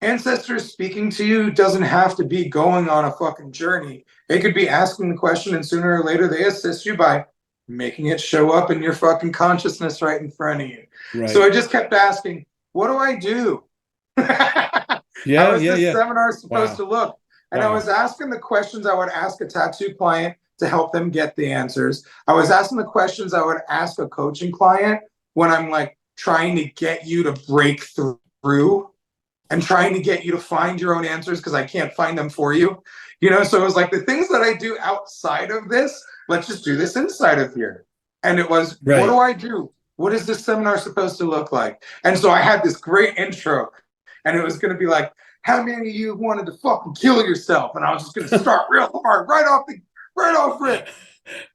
S2: ancestors speaking to you doesn't have to be going on a fucking journey. They could be asking the question, and sooner or later they assist you by making it show up in your fucking consciousness right in front of you. So I
S1: Right.
S2: just kept asking, what do I do? How
S1: Yeah.
S2: is
S1: Yeah.
S2: this
S1: Yeah.
S2: seminar supposed
S1: Wow.
S2: to look? And I
S1: Wow.
S2: was asking the questions I would ask a tattoo client to help them get the answers. I was asking the questions I would ask a coaching client when I'm like trying to get you to break through and trying to get you to find your own answers because I can't find them for you. So it was like the things that I do outside of this, let's just do this inside of here. And it was, what do
S1: Right.
S2: I do? What is this seminar supposed to look like? And so I had this great intro, and it was going to be like, how many of you wanted to fucking kill yourself? And I was just going to start real hard, right off rip.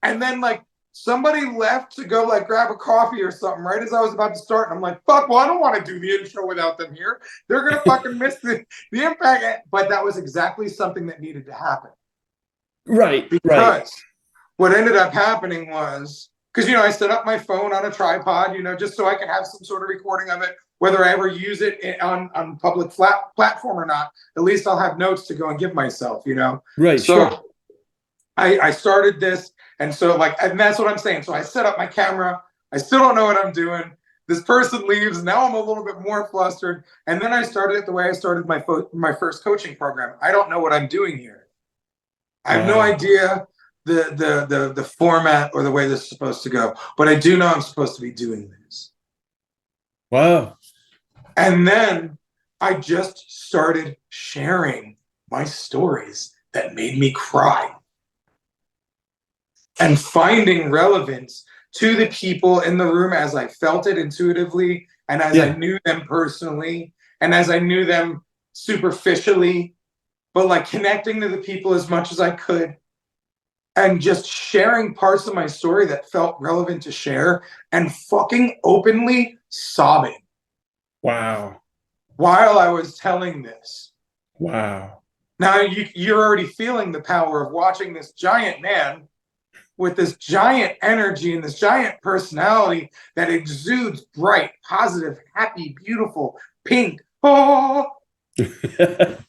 S2: And then like somebody left to go like grab a coffee or something right as I was about to start. And I'm like, fuck, well, I don't want to do the intro without them here. They're going to fucking miss the impact. But that was exactly something that needed to happen.
S1: Right. Right.
S2: Because what ended up happening was, because, I set up my phone on a tripod, just so I can have some sort of recording of it, whether I ever use it on public platform or not, at least I'll have notes to go and give myself,
S1: Right.
S2: So
S1: Sure.
S2: I started this. And so and that's what I'm saying. So I set up my camera. I still don't know what I'm doing. This person leaves. Now I'm a little bit more flustered. And then I started it the way I started my first coaching program. I don't know what I'm doing here. I have no
S1: Wow.
S2: idea the format or the way this is supposed to go, but I do know I'm supposed to be doing this.
S1: Wow.
S2: And then I just started sharing my stories that made me cry and finding relevance to the people in the room as I felt it intuitively and as I
S1: Yeah.
S2: knew them personally and as I knew them superficially, but like connecting to the people as much as I could and just sharing parts of my story that felt relevant to share and fucking openly sobbing
S1: Wow.
S2: while I was telling this.
S1: Wow.
S2: Now you're already feeling the power of watching this giant man with this giant energy and this giant personality that exudes bright, positive, happy, beautiful, pink. Oh, but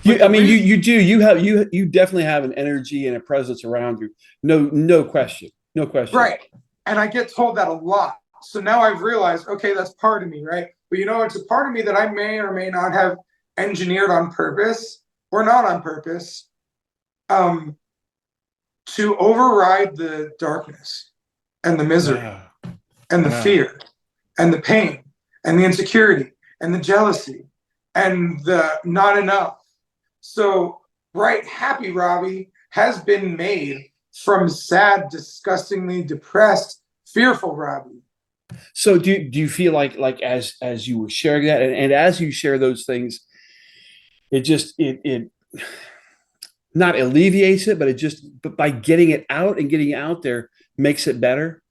S1: I
S2: the
S1: mean,
S2: reason,
S1: you definitely have an energy and a presence around you. No question. No question.
S2: right. And I get told that a lot. So now I've realized, okay, that's part of me, right? But it's a part of me that I may or may not have engineered on purpose or not on purpose to override the darkness and the misery
S1: Wow.
S2: and the
S1: Wow.
S2: fear and the pain and the insecurity and the jealousy and the not enough. So, bright, happy Robbie has been made from sad, disgustingly depressed, fearful Robbie.
S1: So do you feel like as you were sharing that and as you share those things, it not alleviates it, but but by getting it out and getting it out there makes it better?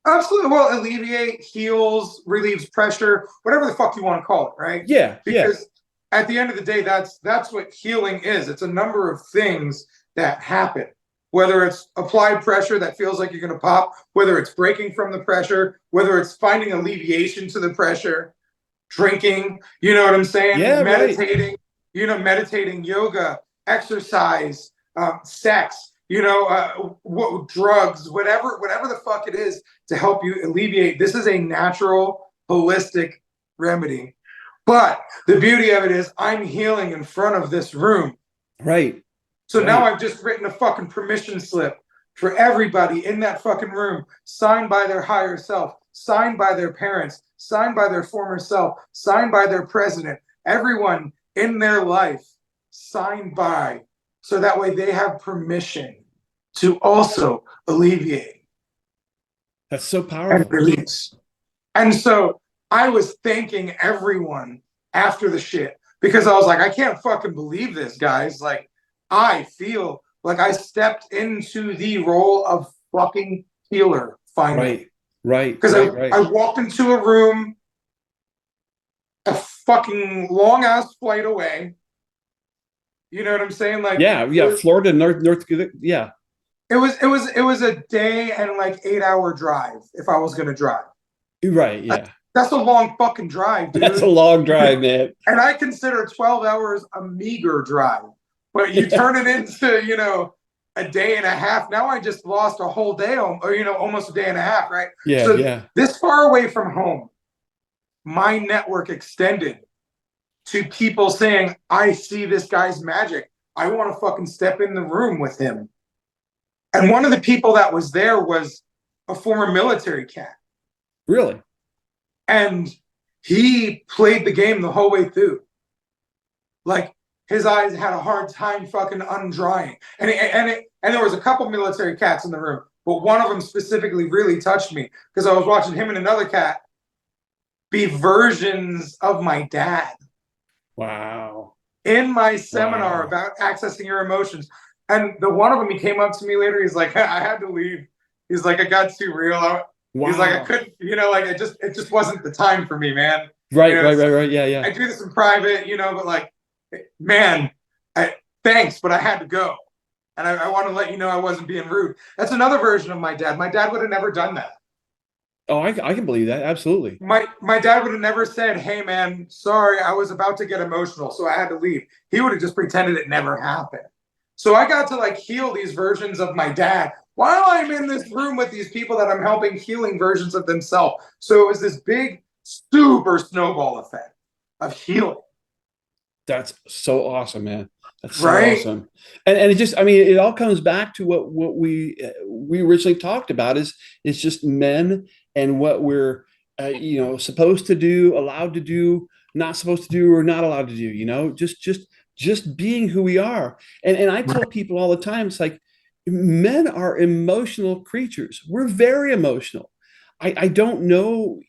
S2: Absolutely. Well, alleviate, heals, relieves pressure, whatever the fuck you want to call it, right?
S1: Yeah, yeah.
S2: Because at the end of the day, that's what healing is. It's a number of things that happen. Whether it's applied pressure that feels like you're going to pop, whether it's breaking from the pressure, whether it's finding alleviation to the pressure, drinking, you know what I'm saying?
S1: Yeah, right.
S2: Meditating, yoga, exercise, sex, drugs, whatever the fuck it is to help you alleviate. This is a natural, holistic remedy. But the beauty of it is I'm healing in front of this room.
S1: Right.
S2: So now
S1: Right.
S2: I've just written a fucking permission slip for everybody in that fucking room, signed by their higher self, signed by their parents, signed by their former self, signed by their president, everyone in their life signed by, so that way they have permission to also alleviate
S1: That's so
S2: and
S1: powerful.
S2: release. And so I was thanking everyone after the shit because I was like, I can't fucking believe this, guys. Like, I feel like I stepped into the role of fucking healer finally.
S1: Right.
S2: Because
S1: Right.
S2: I walked into a room a fucking long ass flight away. You know what I'm saying? Like
S1: Yeah, yeah. Florida, North. Yeah.
S2: it was a day and like 8-hour drive if I was gonna drive.
S1: Right. Yeah.
S2: That's a long fucking drive,
S1: That's a
S2: dude.
S1: long drive, man.
S2: And I consider 12 hours a meager drive. But you turn it into, a day and a half. Now I just lost a whole day, or, almost a day and a half, right?
S1: Yeah.
S2: So
S1: Yeah.
S2: this far away from home, my network extended to people saying, I see this guy's magic. I want to fucking step in the room with him. And one of the people that was there was a former military cat.
S1: Really?
S2: And he played the game the whole way through. Like, his eyes had a hard time fucking undrying. And there was a couple military cats in the room, but one of them specifically really touched me because I was watching him and another cat be versions of my dad.
S1: Wow.
S2: In my seminar
S1: Wow.
S2: about accessing your emotions. And the one of them, he came up to me later. He's like, I had to leave. He's like, I got too real. He's like, I
S1: Wow.
S2: couldn't, like, it just wasn't the time for me, man.
S1: Right. Right. Right. Right. Yeah. Yeah.
S2: I do this in private, but like, man, thanks, but I had to go. And I want to let you know I wasn't being rude. That's another version of my dad. My dad would have never done that.
S1: Oh, I can believe that. Absolutely.
S2: My dad would have never said, hey, man, sorry, I was about to get emotional, so I had to leave. He would have just pretended it never happened. So I got to like heal these versions of my dad while I'm in this room with these people that I'm helping healing versions of themselves. So it was this big, super snowball effect of healing.
S1: That's so awesome, man. That's so
S2: right?
S1: awesome. And it just, I mean, it all comes back to what we originally talked about is it's just men and what we're supposed to do, allowed to do, not supposed to do, or not allowed to do. Just being who we are. And I tell people all the time, it's like men are emotional creatures. We're very emotional. I don't know.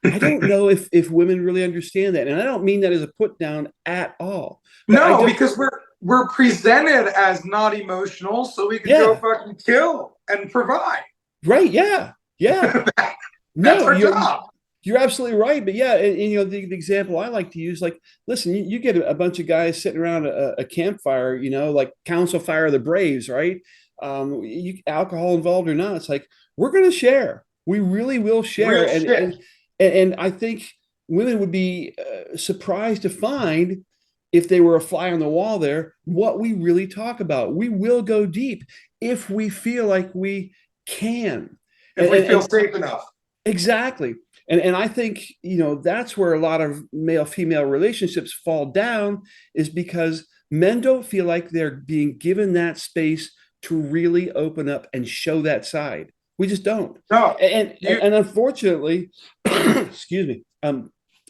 S1: I don't know if women really understand that, and I don't mean that as a put down at all. But I
S2: No,
S1: don't.
S2: because we're presented as not emotional, so we can go
S1: Yeah.
S2: fucking kill and provide.
S1: Right. Yeah. Yeah.
S2: That's
S1: No,
S2: our job.
S1: you're absolutely right. But yeah, and the example I like to use, like, listen, you get a bunch of guys sitting around a campfire, like Council Fire of the Braves, right? Alcohol involved or not, it's like we're going to share. We really will share,
S2: Real shit.
S1: and I think women would be surprised to find if they were a fly on the wall there what we really talk about. We will go deep if we feel like we can,
S2: If we feel safe enough.
S1: exactly. And I think, that's where a lot of male female relationships fall down, is because men don't feel like they're being given that space to really open up and show that side. We just don't.
S2: No,
S1: And unfortunately, excuse me,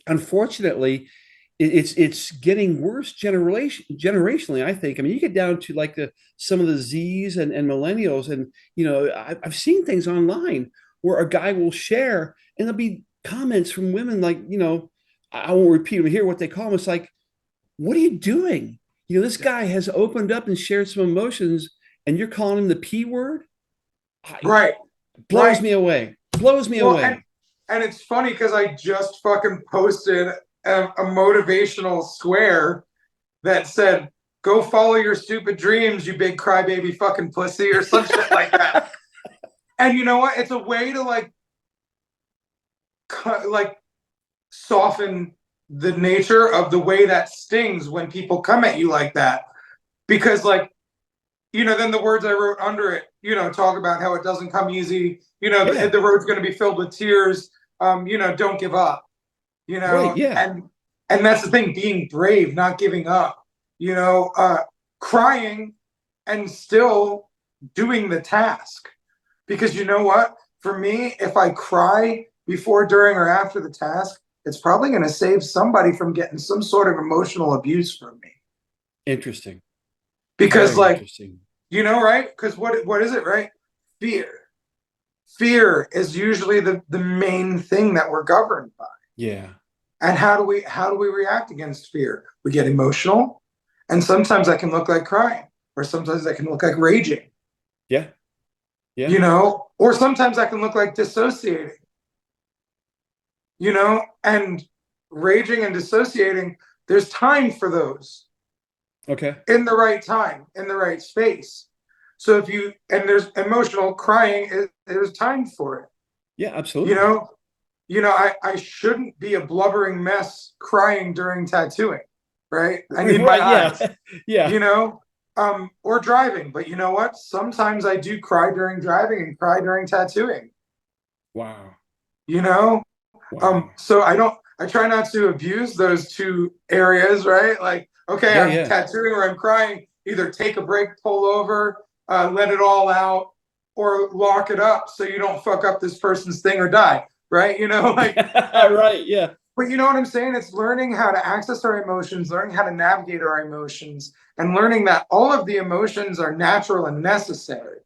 S1: unfortunately, it's getting worse generationally, I think. I mean, you get down to like some of the Z's and millennials, and I've seen things online where a guy will share and there'll be comments from women like, I won't repeat them here, what they call them. It's like, what are you doing? This guy has opened up and shared some emotions, and you're calling him the P word.
S2: right.
S1: Blows me away. Blows me away.
S2: And it's funny because I just fucking posted a motivational square that said, go follow your stupid dreams, you big crybaby fucking pussy, or some shit like that. And you know what? It's a way to like soften the nature of the way that stings when people come at you like that. Because then the words I wrote under it, talk about how it doesn't come easy. The road's going to be filled with tears. Don't give up.
S1: Right, yeah.
S2: And that's the thing, being brave, not giving up. Crying and still doing the task. Because you know what? For me, if I cry before, during, or after the task, it's probably going to save somebody from getting some sort of emotional abuse from me.
S1: Interesting.
S2: Because
S1: very interesting.
S2: Right? Because what is it, right? Fear. Fear is usually the main thing that we're governed by.
S1: Yeah.
S2: And how do we react against fear? We get emotional, and sometimes that can look like crying, or sometimes that can look like raging.
S1: Yeah. Yeah.
S2: Or sometimes that can look like dissociating. And raging and dissociating, there's time for those.
S1: Okay.
S2: In the right time, in the right space. So there's emotional crying, there's time for it.
S1: Yeah, absolutely.
S2: I shouldn't be a blubbering mess crying during tattooing, right? I need my
S1: Right, yeah.
S2: eyes,
S1: Yeah.
S2: or driving. But you know what? Sometimes I do cry during driving and cry during tattooing,
S1: Wow.
S2: you know?
S1: Wow.
S2: So I try not to abuse those two areas, right? Like, okay,
S1: Yeah,
S2: I'm
S1: yeah.
S2: tattooing or I'm crying, either take a break, pull over, let it all out, or lock it up so you don't fuck up this person's thing or die, right? Like,
S1: Right, yeah.
S2: but you know what I'm saying? It's learning how to access our emotions, learning how to navigate our emotions, and learning that all of the emotions are natural and necessary.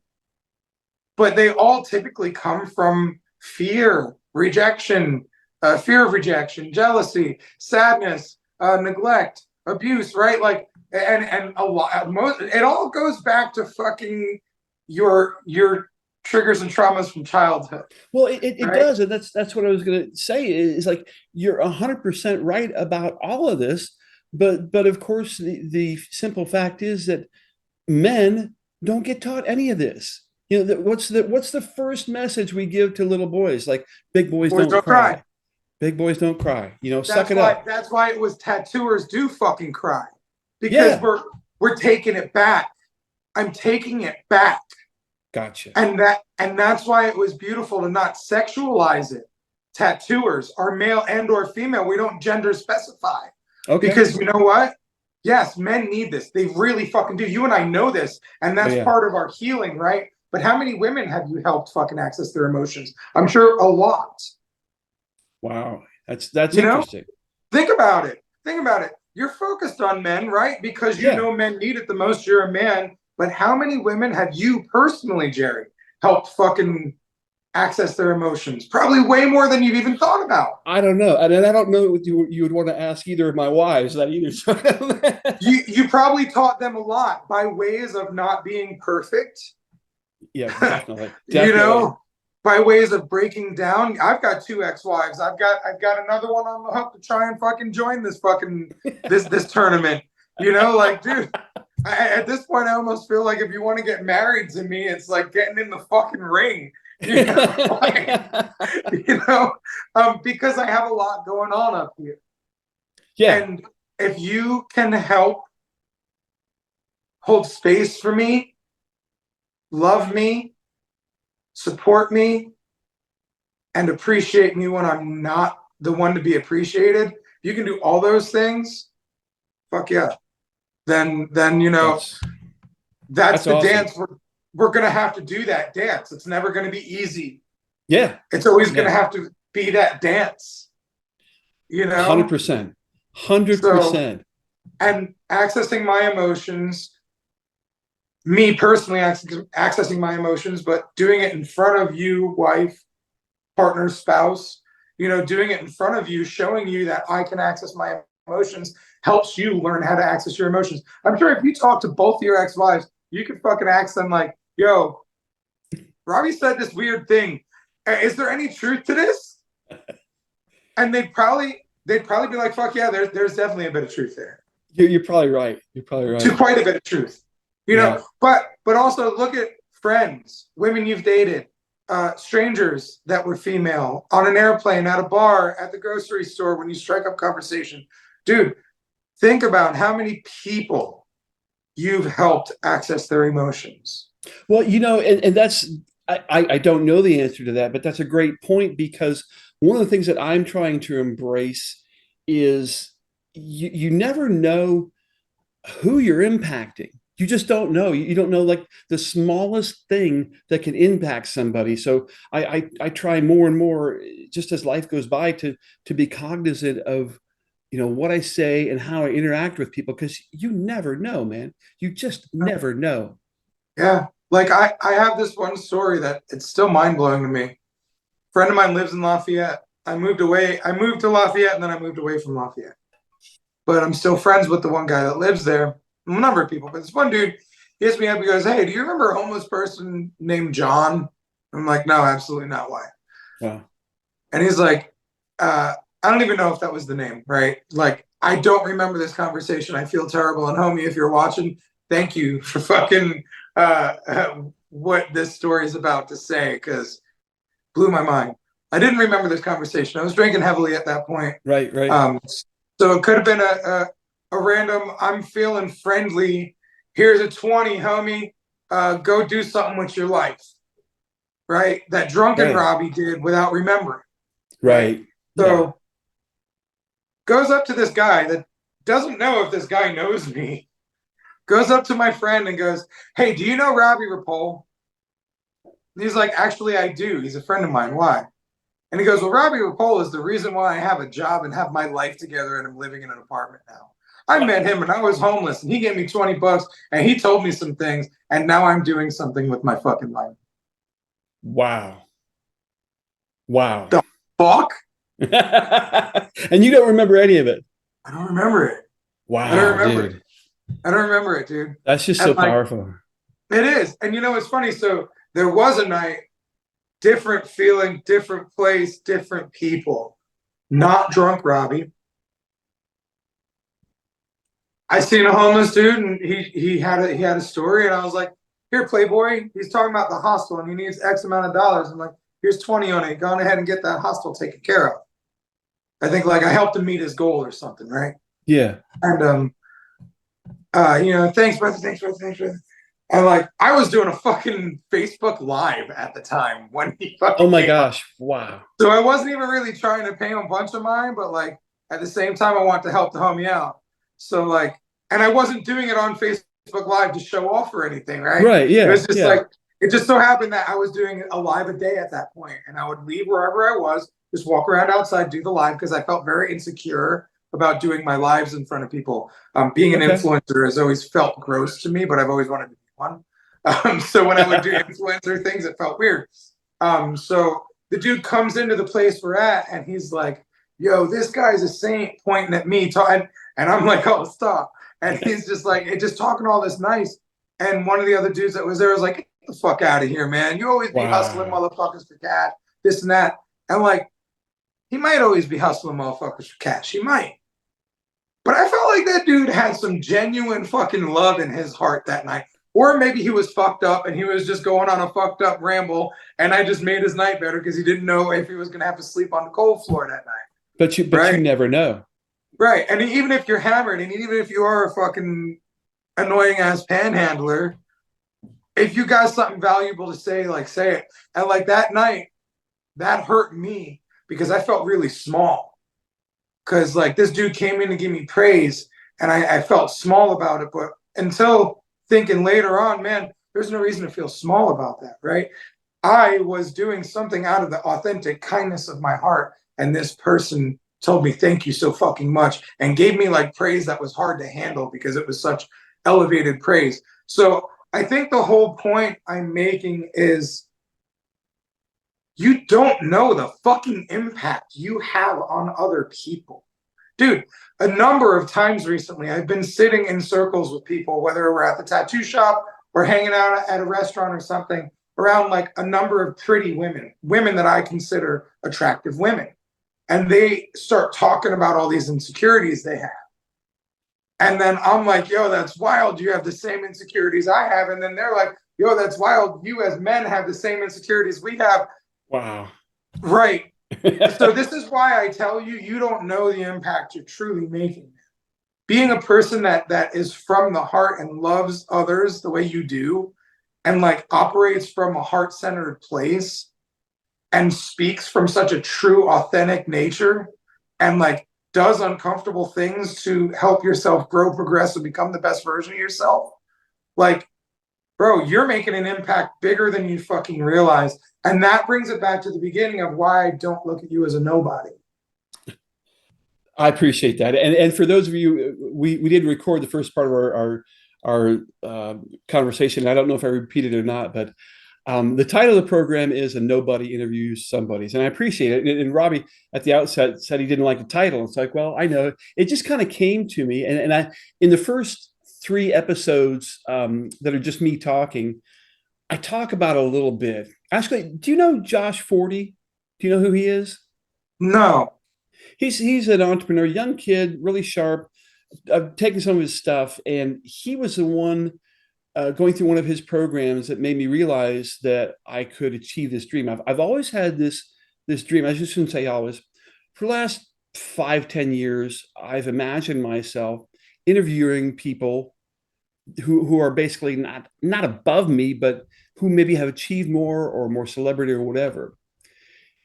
S2: But they all typically come from fear, rejection, fear of rejection, jealousy, sadness, neglect, abuse, right? Like, and a lot, it all goes back to fucking your triggers and traumas from childhood,
S1: Well, it
S2: right?
S1: does, and that's what I was going to say. Is like you're 100% right about all of this, but of course the simple fact is that men don't get taught any of this. What's the first message we give to little boys? Like, big boys
S2: Boys
S1: don't
S2: don't cry.
S1: cry. Big boys don't cry. Suck
S2: That's
S1: it
S2: why
S1: up.
S2: that's why it was tattooers do fucking cry, because
S1: Yeah,
S2: we're taking it back. I'm taking it back.
S1: gotcha.
S2: And that's why it was beautiful to not sexualize it. Tattooers are male and or female. We don't gender specify,
S1: Okay.
S2: because you know what? Yes, men need this. They really fucking do. You and I know this, and
S1: Oh
S2: that's
S1: yeah.
S2: part of our healing, right? But how many women have you helped fucking access their emotions? I'm sure a lot.
S1: Wow. That's
S2: You know,
S1: interesting.
S2: think about it. Think about it. You're focused on men, right? Because you
S1: Yeah.
S2: know men need it the most. You're a man. But how many women have you personally, Jerry, helped fucking access their emotions? Probably way more than you've even thought about.
S1: I don't know. And I don't know what you would want to ask either of my wives that either.
S2: You probably taught them a lot by ways of not being perfect.
S1: Yeah, definitely.
S2: you
S1: Definitely.
S2: know, by ways of breaking down. I've got two ex-wives. I've got another one on the hook to try and fucking join this tournament. Like, dude, at this point, I almost feel like if you want to get married to me, it's like getting in the fucking ring. Like, because I have a lot going on up here.
S1: Yeah.
S2: And if you can help hold space for me, love me, support me, and appreciate me when I'm not the one to be appreciated, you can do all those things, fuck yeah. Then
S1: That's
S2: that's
S1: that's
S2: the
S1: awesome.
S2: dance we're gonna have to do. That dance, it's never gonna be easy.
S1: Yeah.
S2: It's always gonna
S1: Yeah.
S2: have to be that dance, you know
S1: 100%.
S2: so
S1: 100%.
S2: and accessing my emotions, me personally accessing my emotions, but doing it in front of you, wife, partner, spouse, doing it in front of you, showing you that I can access my emotions, helps you learn how to access your emotions. I'm sure if you talk to both your ex-wives, you could fucking ask them like, yo, Robbie said this weird thing. Is there any truth to this? And they'd probably be like, fuck yeah, there's definitely a bit of truth there.
S1: You're probably right. You're probably
S2: To
S1: right.
S2: quite a bit of truth.
S1: Yeah.
S2: But also look at friends, women you've dated, strangers that were female, on an airplane, at a bar, at the grocery store, when you strike up conversation. Dude, think about how many people you've helped access their emotions.
S1: Well, and that's I don't know the answer to that, but that's a great point because one of the things that I'm trying to embrace is you never know who you're impacting. You just don't know. You don't know like the smallest thing that can impact somebody. So I try more and more just as life goes by to be cognizant of what I say and how I interact with people because you never know, man. You just never know.
S2: Yeah. Like I have this one story that it's still mind blowing to me. A friend of mine lives in Lafayette. I moved away. I moved to Lafayette and then I moved away from Lafayette. But I'm still friends with the one guy that lives there. A number of people, but this one dude hits me up. He goes, "Hey, do you remember a homeless person named John?" I'm like, "No, absolutely not. Why?"
S1: Wow.
S2: And he's like, "I don't even know if that was the name, right? Like, I don't remember this conversation. I feel terrible." And homie, if you're watching, thank you for fucking what this story is about to say, because blew my mind. I didn't remember this conversation. I was drinking heavily at that point.
S1: Right, right.
S2: So it could have been a random, I'm feeling friendly. Here's a 20, homie. Go do something with your life. Right? That drunken
S1: Right.
S2: Robbie did without remembering.
S1: Right. Yeah.
S2: So goes up to this guy that doesn't know if this guy knows me. Goes up to my friend and goes, "Hey, do you know Robbie Ripoll?" And he's like, "Actually, I do. He's a friend of mine. Why?" And he goes, "Well, Robbie Ripoll is the reason why I have a job and have my life together and I'm living in an apartment now. I met him and I was homeless and he gave me 20 bucks and he told me some things and now I'm doing something with my fucking life."
S1: Wow. Wow.
S2: The fuck?
S1: And you don't remember any of it?
S2: I don't remember it. I don't
S1: Wow,
S2: remember
S1: dude.
S2: it. I don't remember it, dude.
S1: That's just so powerful.
S2: It is. And you know, it's funny. So there was a night, different feeling, different place, different people. Not drunk Robbie. I seen a homeless dude and he had a story and I was like, "Here, Playboy, he's talking about the hostel and he needs X amount of dollars." I'm like, "Here's 20 on it. Go on ahead and get that hostel taken care of." I think like I helped him meet his goal or something, right?
S1: Yeah.
S2: And thanks, brother, thanks, brother, thanks, brother. And like I was doing a fucking Facebook Live at the time when he fucking
S1: Oh my gosh. Wow.
S2: So I wasn't even really trying to pay him a bunch of mine, but like at the same time I want to help the homie out. So like, and I wasn't doing it on Facebook Live to show off or anything, right?
S1: Right. Yeah.
S2: It was just
S1: yeah.
S2: like it just so happened that I was doing a live a day at that point, and I would leave wherever I was, just walk around outside, do the live because I felt very insecure about doing my lives in front of people. Being an influencer has always felt gross to me, but I've always wanted to be one. So when I would do influencer things, it felt weird. So the dude comes into the place we're at, and he's like, "Yo, this guy's a saint," pointing at me, and I'm like, "Oh, stop!" And he's just like, just talking all this nice. And one of the other dudes that was there was like, "Get the fuck out of here, man! You always be hustling motherfuckers for cash, this and that." And like, he might always be hustling motherfuckers for cash. He might. But I felt like that dude had some genuine fucking love in his heart that night. Or maybe he was fucked up and he was just going on a fucked up ramble and I just made his night better because he didn't know if he was going to have to sleep on the cold floor that night.
S1: But you never know.
S2: Right. And even if you're hammered and even if you are a fucking annoying ass panhandler, if you got something valuable to say, like say it. And like that night, that hurt me because I felt really small. Because like this dude came in to give me praise and I felt small about it. But until thinking later on, man, there's no reason to feel small about that, right? I was doing something out of the authentic kindness of my heart. And this person told me, "Thank you so fucking much," and gave me like praise that was hard to handle because it was such elevated praise. So I think the whole point I'm making is you don't know the fucking impact you have on other people. Dude, a number of times recently, I've been sitting in circles with people, whether we're at the tattoo shop or hanging out at a restaurant or something, around like a number of pretty women that I consider attractive women. And they start talking about all these insecurities they have. And then I'm like, "Yo, that's wild. You have the same insecurities I have." And then they're like, "Yo, that's wild. You as men have the same insecurities we have."
S1: Wow.
S2: Right. So this is why I tell you, you don't know the impact you're truly making. Being a person that is from the heart and loves others the way you do, and like operates from a heart-centered place and speaks from such a true, authentic nature, and like does uncomfortable things to help yourself grow, progress, and become the best version of yourself. Like, bro, you're making an impact bigger than you fucking realize. And that brings it back to the beginning of why I don't look at you as a nobody.
S1: I appreciate that. And for those of you, we did record the first part of our conversation. I don't know if I repeated it or not, but the title of the program is "A Nobody Interviews Somebody's," and I appreciate it. And Robbie at the outset said he didn't like the title. It's like, well, I know it just kind of came to me, and I in the first 3 episodes that are just me talking, I talk about it a little bit. Actually, do you know Josh 40? Do you know who he is?
S2: No.
S1: He's an entrepreneur, young kid, really sharp. I've taken some of his stuff, and he was the one going through one of his programs that made me realize that I could achieve this dream. I've always had this this dream. I just shouldn't say always. For the last 5, 10 years, I've imagined myself interviewing people who are basically not above me, but who maybe have achieved more or more celebrity or whatever.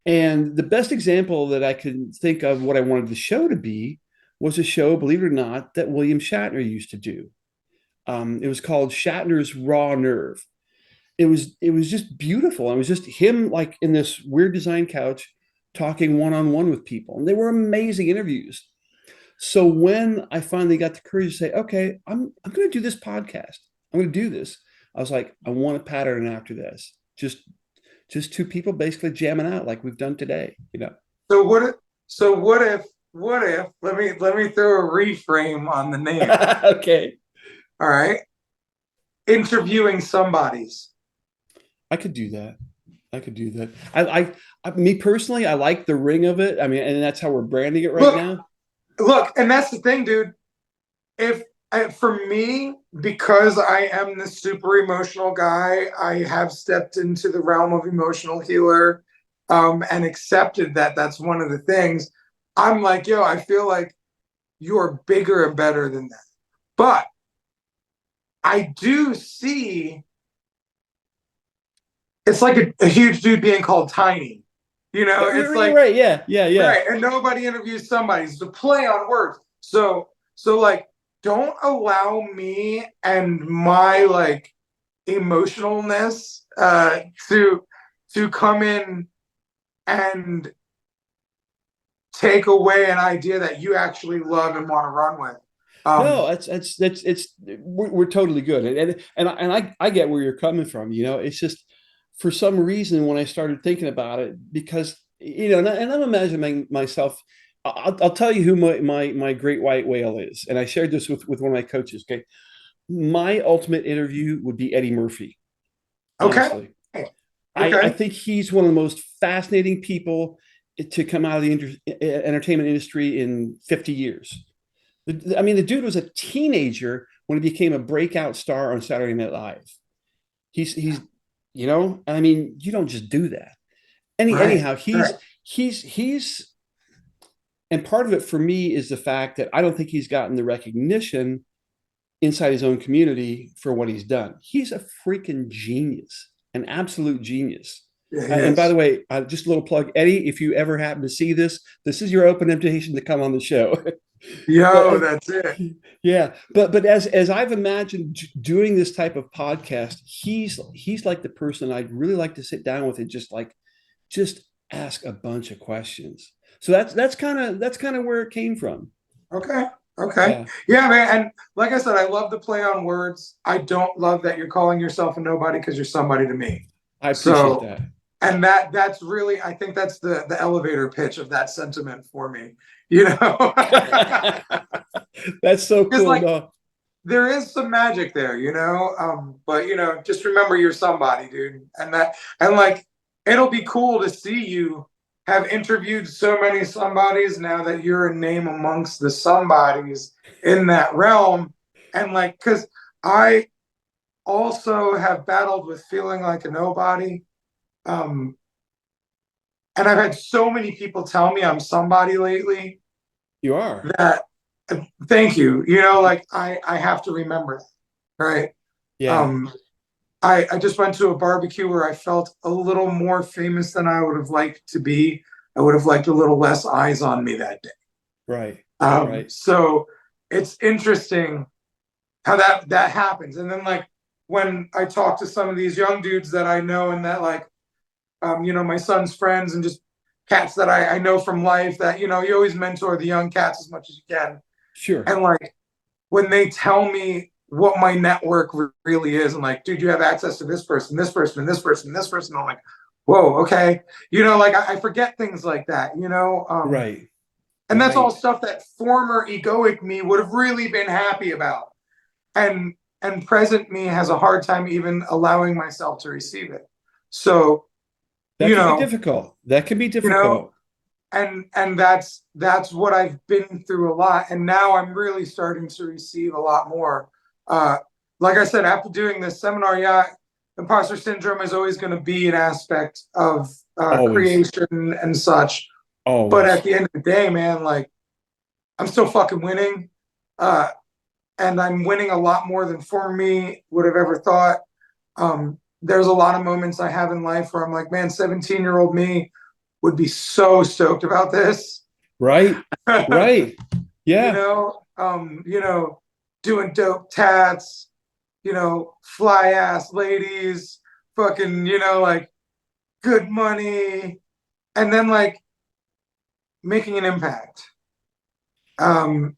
S1: And the best example that I could think of what I wanted the show to be was a show, believe it or not, that William Shatner used to do. It was called Shatner's Raw Nerve. It was just beautiful. It was just him like in this weird design couch talking one-on-one with people. And they were amazing interviews. So when I finally got the courage to say, okay, I'm going to do this podcast. I'm going to do this. I was like, I want a pattern after this. Just two people basically jamming out like we've done today, you know.
S2: So what if let me throw a reframe on the name.
S1: Okay.
S2: All right. Interviewing somebodies.
S1: I could do that. I could do that. Me personally, I like the ring of it. I mean, and that's how we're branding it right now.
S2: Look, and that's the thing, dude. If for me, because I am this super emotional guy, I have stepped into the realm of emotional healer, and accepted that that's one of the things. I'm like, yo, I feel like you're bigger and better than that. But I do see it's like a huge dude being called tiny. You know, it's like
S1: right, yeah, yeah, yeah.
S2: right, and nobody interviews somebody. It's a play on words. So like, don't allow me and my like emotionalness to come in and take away an idea that you actually love and want to run with.
S1: No, we're totally good, and I get where you're coming from. You know, it's just for some reason when I started thinking about it, because you know, and I'm imagining myself. I'll tell you who my great white whale is, and I shared this with one of my coaches. Okay, my ultimate interview would be Eddie Murphy. Honestly,
S2: Okay.
S1: I think he's one of the most fascinating people to come out of the entertainment industry in 50 years. I mean, the dude was a teenager when he became a breakout star on Saturday Night Live. He's you know, I mean, you don't just do that. Anyhow, he's and part of it for me is the fact that I don't think he's gotten the recognition inside his own community for what he's done. He's a freaking genius, an absolute genius. And by the way, just a little plug, Eddie, if you ever happen to see this, this is your open invitation to come on the show.
S2: Yo, that's it.
S1: Yeah, but as I've imagined doing this type of podcast, he's like the person I'd really like to sit down with and just ask a bunch of questions. So that's kind of where it came from.
S2: Okay. Yeah, man. And like I said, I love the play on words. I don't love that you're calling yourself a nobody because you're somebody to me.
S1: I appreciate that.
S2: And that's really, I think that's the elevator pitch of that sentiment for me. You know,
S1: that's so cool.
S2: Like, there is some magic there, you know. But you know, just remember you're somebody, dude. And like it'll be cool to see you have interviewed so many somebodies now that you're a name amongst the somebodies in that realm. And like, because I also have battled with feeling like a nobody. And I've had so many people tell me I'm somebody lately.
S1: You are.
S2: That, thank you. You know, like I have to remember that, right?
S1: Yeah.
S2: I just went to a barbecue where I felt a little more famous than I would have liked to be. I would have liked a little less eyes on me that day.
S1: Right.
S2: Right. So it's interesting how that happens. And then like when I talk to some of these young dudes that I know and that like, you know, my son's friends and just cats that I know from life that, you know, you always mentor the young cats as much as you can.
S1: Sure.
S2: And like when they tell me what my network really is, I'm like, dude, you have access to this person, this person, and this person, and this person. I'm like, whoa, okay. You know, like I forget things like that, you know?
S1: Right.
S2: And that's all stuff that former egoic me would have really been happy about. And present me has a hard time even allowing myself to receive it. So
S1: that can be difficult. That can be difficult.
S2: You know, and that's what I've been through a lot. And now I'm really starting to receive a lot more. Like I said, after doing this seminar, yeah, imposter syndrome is always going to be an aspect of
S1: Always,
S2: creation and such. But
S1: always.
S2: at the end of the day, man, like I'm still fucking winning. Uh, and I'm winning a lot more than for me would have ever thought. There's a lot of moments I have in life where I'm like, man, 17-year-old me would be so stoked about this.
S1: Right, right.
S2: you
S1: Yeah,
S2: know, doing dope tats, fly ass ladies, fucking, like good money, and then like making an impact.
S1: yeah.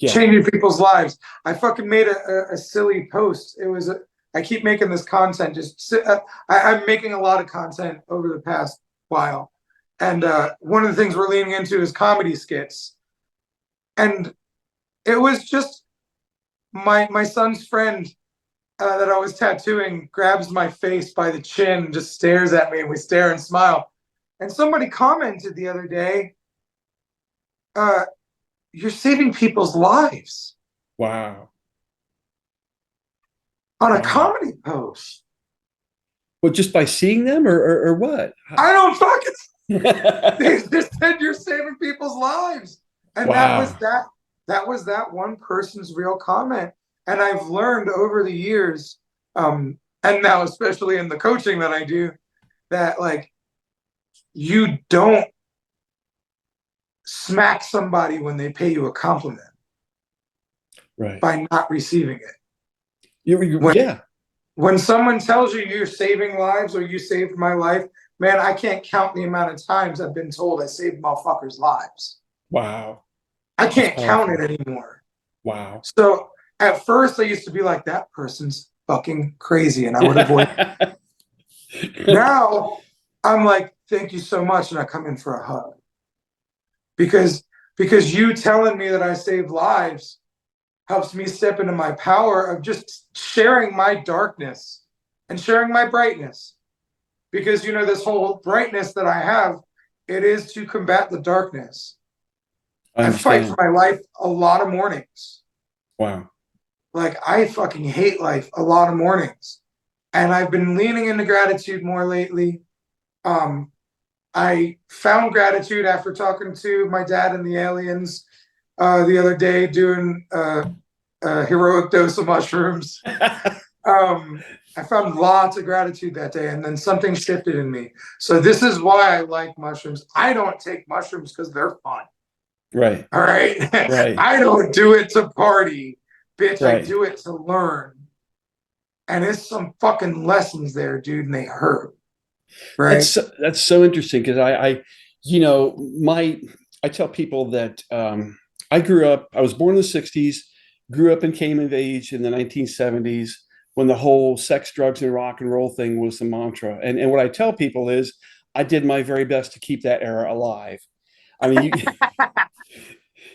S2: Changing people's lives. I fucking made a silly post. I keep making this content. I'm making a lot of content over the past while, and one of the things we're leaning into is comedy skits. And it was just my son's friend that I was tattooing grabs my face by the chin, just stares at me, and we stare and smile. And somebody commented the other day, uh, "You're saving people's lives."
S1: Wow,
S2: On a
S1: wow.
S2: comedy post.
S1: Well, just by seeing them, or what?
S2: I don't fucking. They just said you're saving people's lives, and
S1: Wow.
S2: That was that one person's real comment. And I've learned over the years, and now especially in the coaching that I do, that like you don't smack somebody when they pay you a compliment
S1: Right.
S2: by not receiving it. When
S1: Yeah.
S2: when someone tells you you're saving lives or you saved my life, man, I can't count the amount of times I've been told I saved motherfuckers' lives.
S1: Wow.
S2: I
S1: That's
S2: can't count it
S1: powerful.
S2: anymore.
S1: Wow.
S2: So at first, I used to be like, that person's fucking crazy, and I would avoid. Now I'm like, thank you so much, and I come in for a hug because you telling me that I saved lives helps me step into my power of just sharing my darkness and sharing my brightness. Because this whole brightness that I have, it is to combat the darkness.
S1: I
S2: I fight for
S1: understand.
S2: my life a lot of mornings.
S1: Wow.
S2: Like I fucking hate life a lot of mornings. And I've been leaning into gratitude more lately. Um, I found gratitude after talking to my dad and the aliens the other day, doing a heroic dose of mushrooms. I found lots of gratitude that day, and then something shifted in me. So this is why I like mushrooms. I don't take mushrooms because they're fun.
S1: Right.
S2: All right.
S1: Right.
S2: I don't do it to party, bitch. I
S1: Right.
S2: do it to learn. And it's some fucking lessons there, dude, and they hurt. Right.
S1: That's so interesting because you know, my I tell people that I was born in the 60s, grew up and came of age in the 1970s when the whole sex, drugs, and rock and roll thing was the mantra. And what I tell people is I did my very best to keep that era alive. I mean,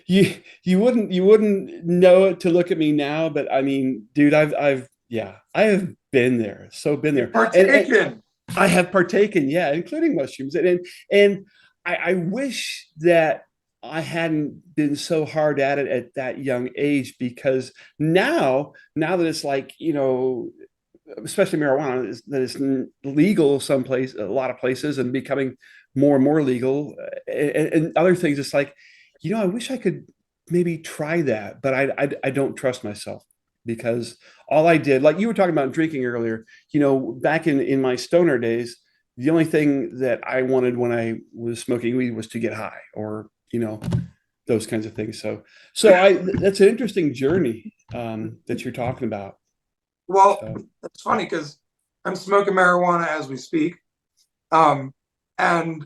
S1: you wouldn't know it to look at me now, but I mean, dude, I've yeah, I have been there, so been
S2: You
S1: there, and
S2: partaken.
S1: I have partaken, yeah, including mushrooms, and I wish that I hadn't been so hard at it at that young age because now that it's like especially marijuana that it's legal someplace, a lot of places, and becoming more and more legal, and other things. It's like, I wish I could maybe try that, but I don't trust myself because all I did, like you were talking about drinking earlier, back in my stoner days, the only thing that I wanted when I was smoking weed was to get high, or those kinds of things. So that's an interesting journey that you're talking about.
S2: Well,
S1: So
S2: it's funny because I'm smoking marijuana as we speak. Um, and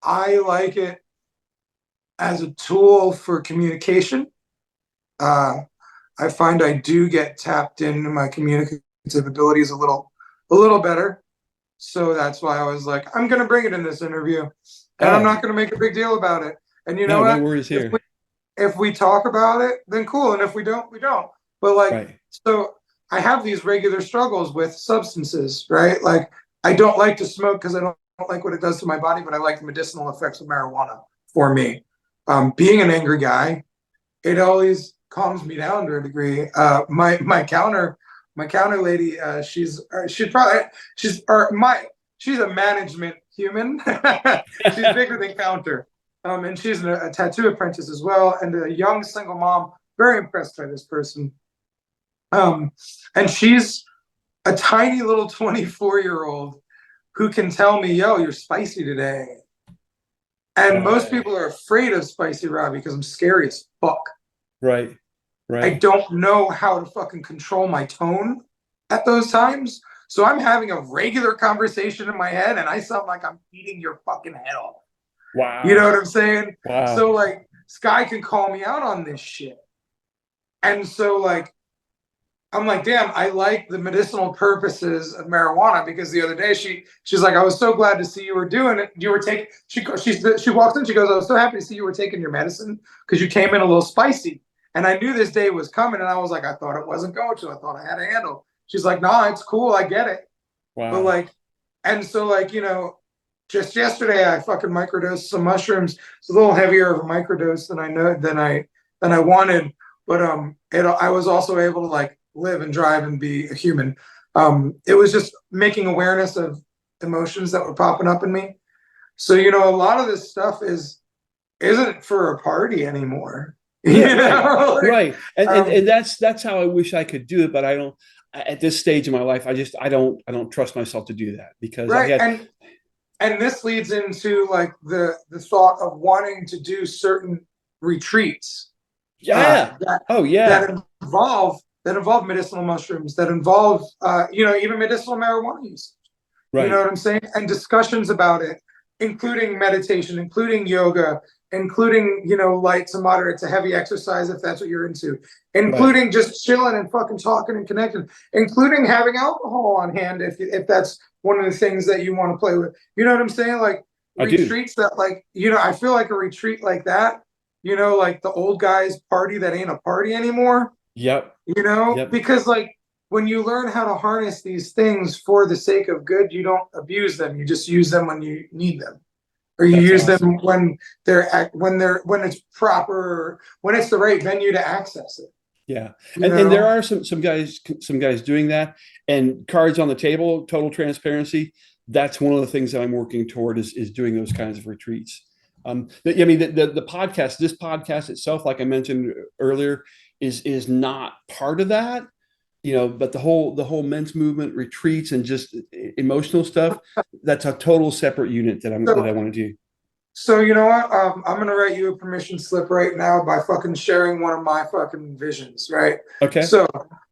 S2: I like it as a tool for communication. Uh, I find I do get tapped into my communicative abilities a little better. So that's why I was like, I'm gonna bring it in this interview, and I'm
S1: oh,
S2: not gonna make a big deal about it. And you know
S1: no
S2: what?
S1: worries
S2: If we
S1: here.
S2: if we talk about it, then cool. And if we don't, we don't. But like,
S1: Right.
S2: so I have these regular struggles with substances, right? Like I don't like to smoke because I don't like what it does to my body, but I like the medicinal effects of marijuana for me. Being an angry guy, it always calms me down to a degree. My my counter lady, she's a management human. She's bigger than counter. And she's a tattoo apprentice as well, and a young single mom. Very impressed by this person. And she's a tiny little 24-year-old who can tell me, yo, you're spicy today. And most people are afraid of spicy Robbie because I'm scary as fuck.
S1: Right.
S2: I don't know how to fucking control my tone at those times. So I'm having a regular conversation in my head and I sound like I'm eating your fucking head off.
S1: Wow.
S2: You know what I'm saying?
S1: Wow.
S2: So like Sky can call me out on this shit. And so like, I'm like, damn, I like the medicinal purposes of marijuana, because the other day she's like, I was so glad to see you were doing it. You were taking, she walks in, she goes, I was so happy to see you were taking your medicine because you came in a little spicy. And I knew this day was coming, and I was like, I thought it wasn't going to. I thought I had a handle. She's like, nah, it's cool. I get it.
S1: Wow.
S2: But like, and so like, you know, just yesterday I fucking microdosed some mushrooms. It's a little heavier of a microdose than I wanted. But I was also able to like live and drive and be a human. It was just making awareness of emotions that were popping up in me. So, you know, a lot of this stuff isn't for a party anymore.
S1: Yeah, right. And that's how I wish I could do it, but I don't. At this stage in my life, I don't trust myself to do that, because
S2: right. And this leads into like the thought of wanting to do certain retreats.
S1: Yeah.
S2: That involve medicinal mushrooms, that involve you know, even medicinal marijuana use. Right. You know what I'm saying? And discussions about it, including meditation, including yoga, including, you know, light to moderate to heavy exercise if that's what you're into, including just chilling and fucking talking and connecting, including having alcohol on hand if that's one of the things that you want to play with. You know what I'm saying? Like retreats that, like, you know, I feel like a retreat like that, you know, like the old guys party that ain't a party anymore.
S1: Yep.
S2: You know, because like when you learn how to harness these things for the sake of good, you don't abuse them. You just use them when you need them, or you use them when it's proper, when it's the right venue to access it.
S1: Yeah. And there are some guys doing that, and cards on the table, total transparency. That's one of the things that I'm working toward is doing those kinds of retreats. I mean, the podcast, this podcast itself, like I mentioned earlier, is not part of that, you know, but the whole men's movement, retreats, and just emotional stuff, that's a total separate unit that I want to do.
S2: So you know what? I'm gonna write you a permission slip right now by fucking sharing one of my fucking visions, right?
S1: Okay.
S2: So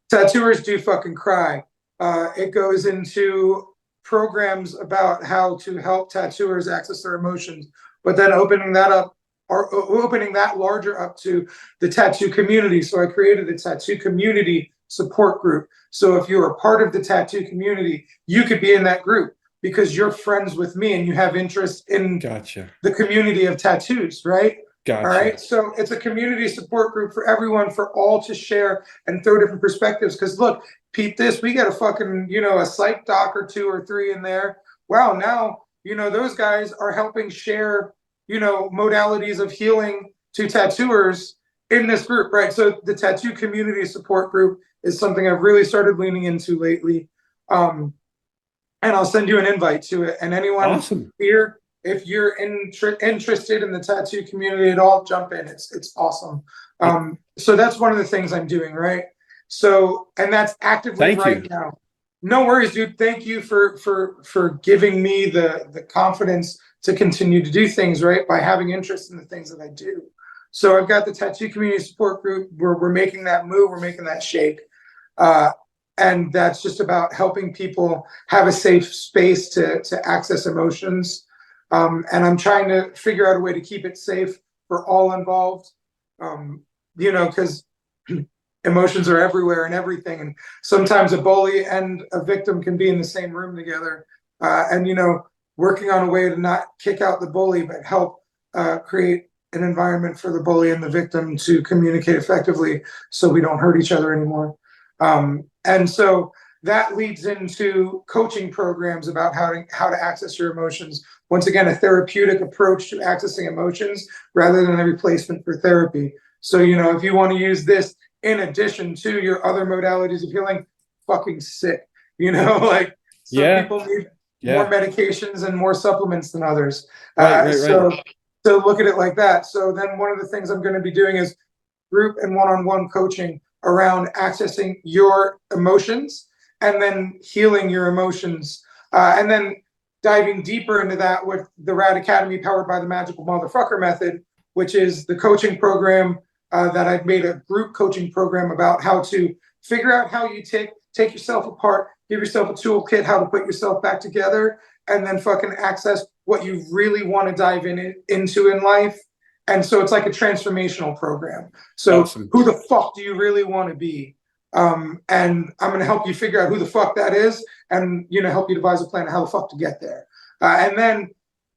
S2: tattooers do fucking cry. It goes into programs about how to help tattooers access their emotions, but then opening that larger up to the tattoo community. So I created a tattoo community support group. So if you're a part of the tattoo community, you could be in that group because you're friends with me and you have interest in the community of tattoos, right? All right. So it's a community support group for everyone, for all to share and throw different perspectives. Because look, Pete, we got a fucking, you know, a psych doc or 2 or 3 in there. Wow. Now, you know, those guys are helping share, you know, modalities of healing to tattooers in this group, right? So the tattoo community support group is something I've really started leaning into lately. And I'll send you an invite to it. And anyone here, if you're interested in the tattoo community at all, jump in. It's awesome. So that's one of the things I'm doing, right? So, and that's actively now. No worries, dude. Thank you for giving me the confidence to continue to do things, right? By having interest in the things that I do. So I've got the tattoo community support group. We're making that move. We're making that shake. And that's just about helping people have a safe space to access emotions. And I'm trying to figure out a way to keep it safe for all involved. You know, because emotions are everywhere and everything. And sometimes a bully and a victim can be in the same room together. And, you know, working on a way to not kick out the bully, but help create an environment for the bully and the victim to communicate effectively so we don't hurt each other anymore. And so that leads into coaching programs about how to access your emotions. Once again, a therapeutic approach to accessing emotions rather than a replacement for therapy. So, you know, if you want to use this in addition to your other modalities of healing, fucking sick. Like some
S1: Yeah.
S2: people need more
S1: Yeah.
S2: medications and more supplements than others.
S1: Right.
S2: So look at it like that. So then one of the things I'm going to be doing is group and one-on-one coaching around accessing your emotions and then healing your emotions. And then diving deeper into that with the Rad Academy powered by the Magical Motherfucker Method, which is the coaching program that I've made a group coaching program about how to figure out how you take yourself apart, give yourself a toolkit, how to put yourself back together, and then fucking access what you really want to dive into in life. And so it's like a transformational program. So
S1: Awesome.
S2: who the fuck do you really want to be? And I'm going to help you figure out who the fuck that is, and help you devise a plan of how the fuck to get there. And then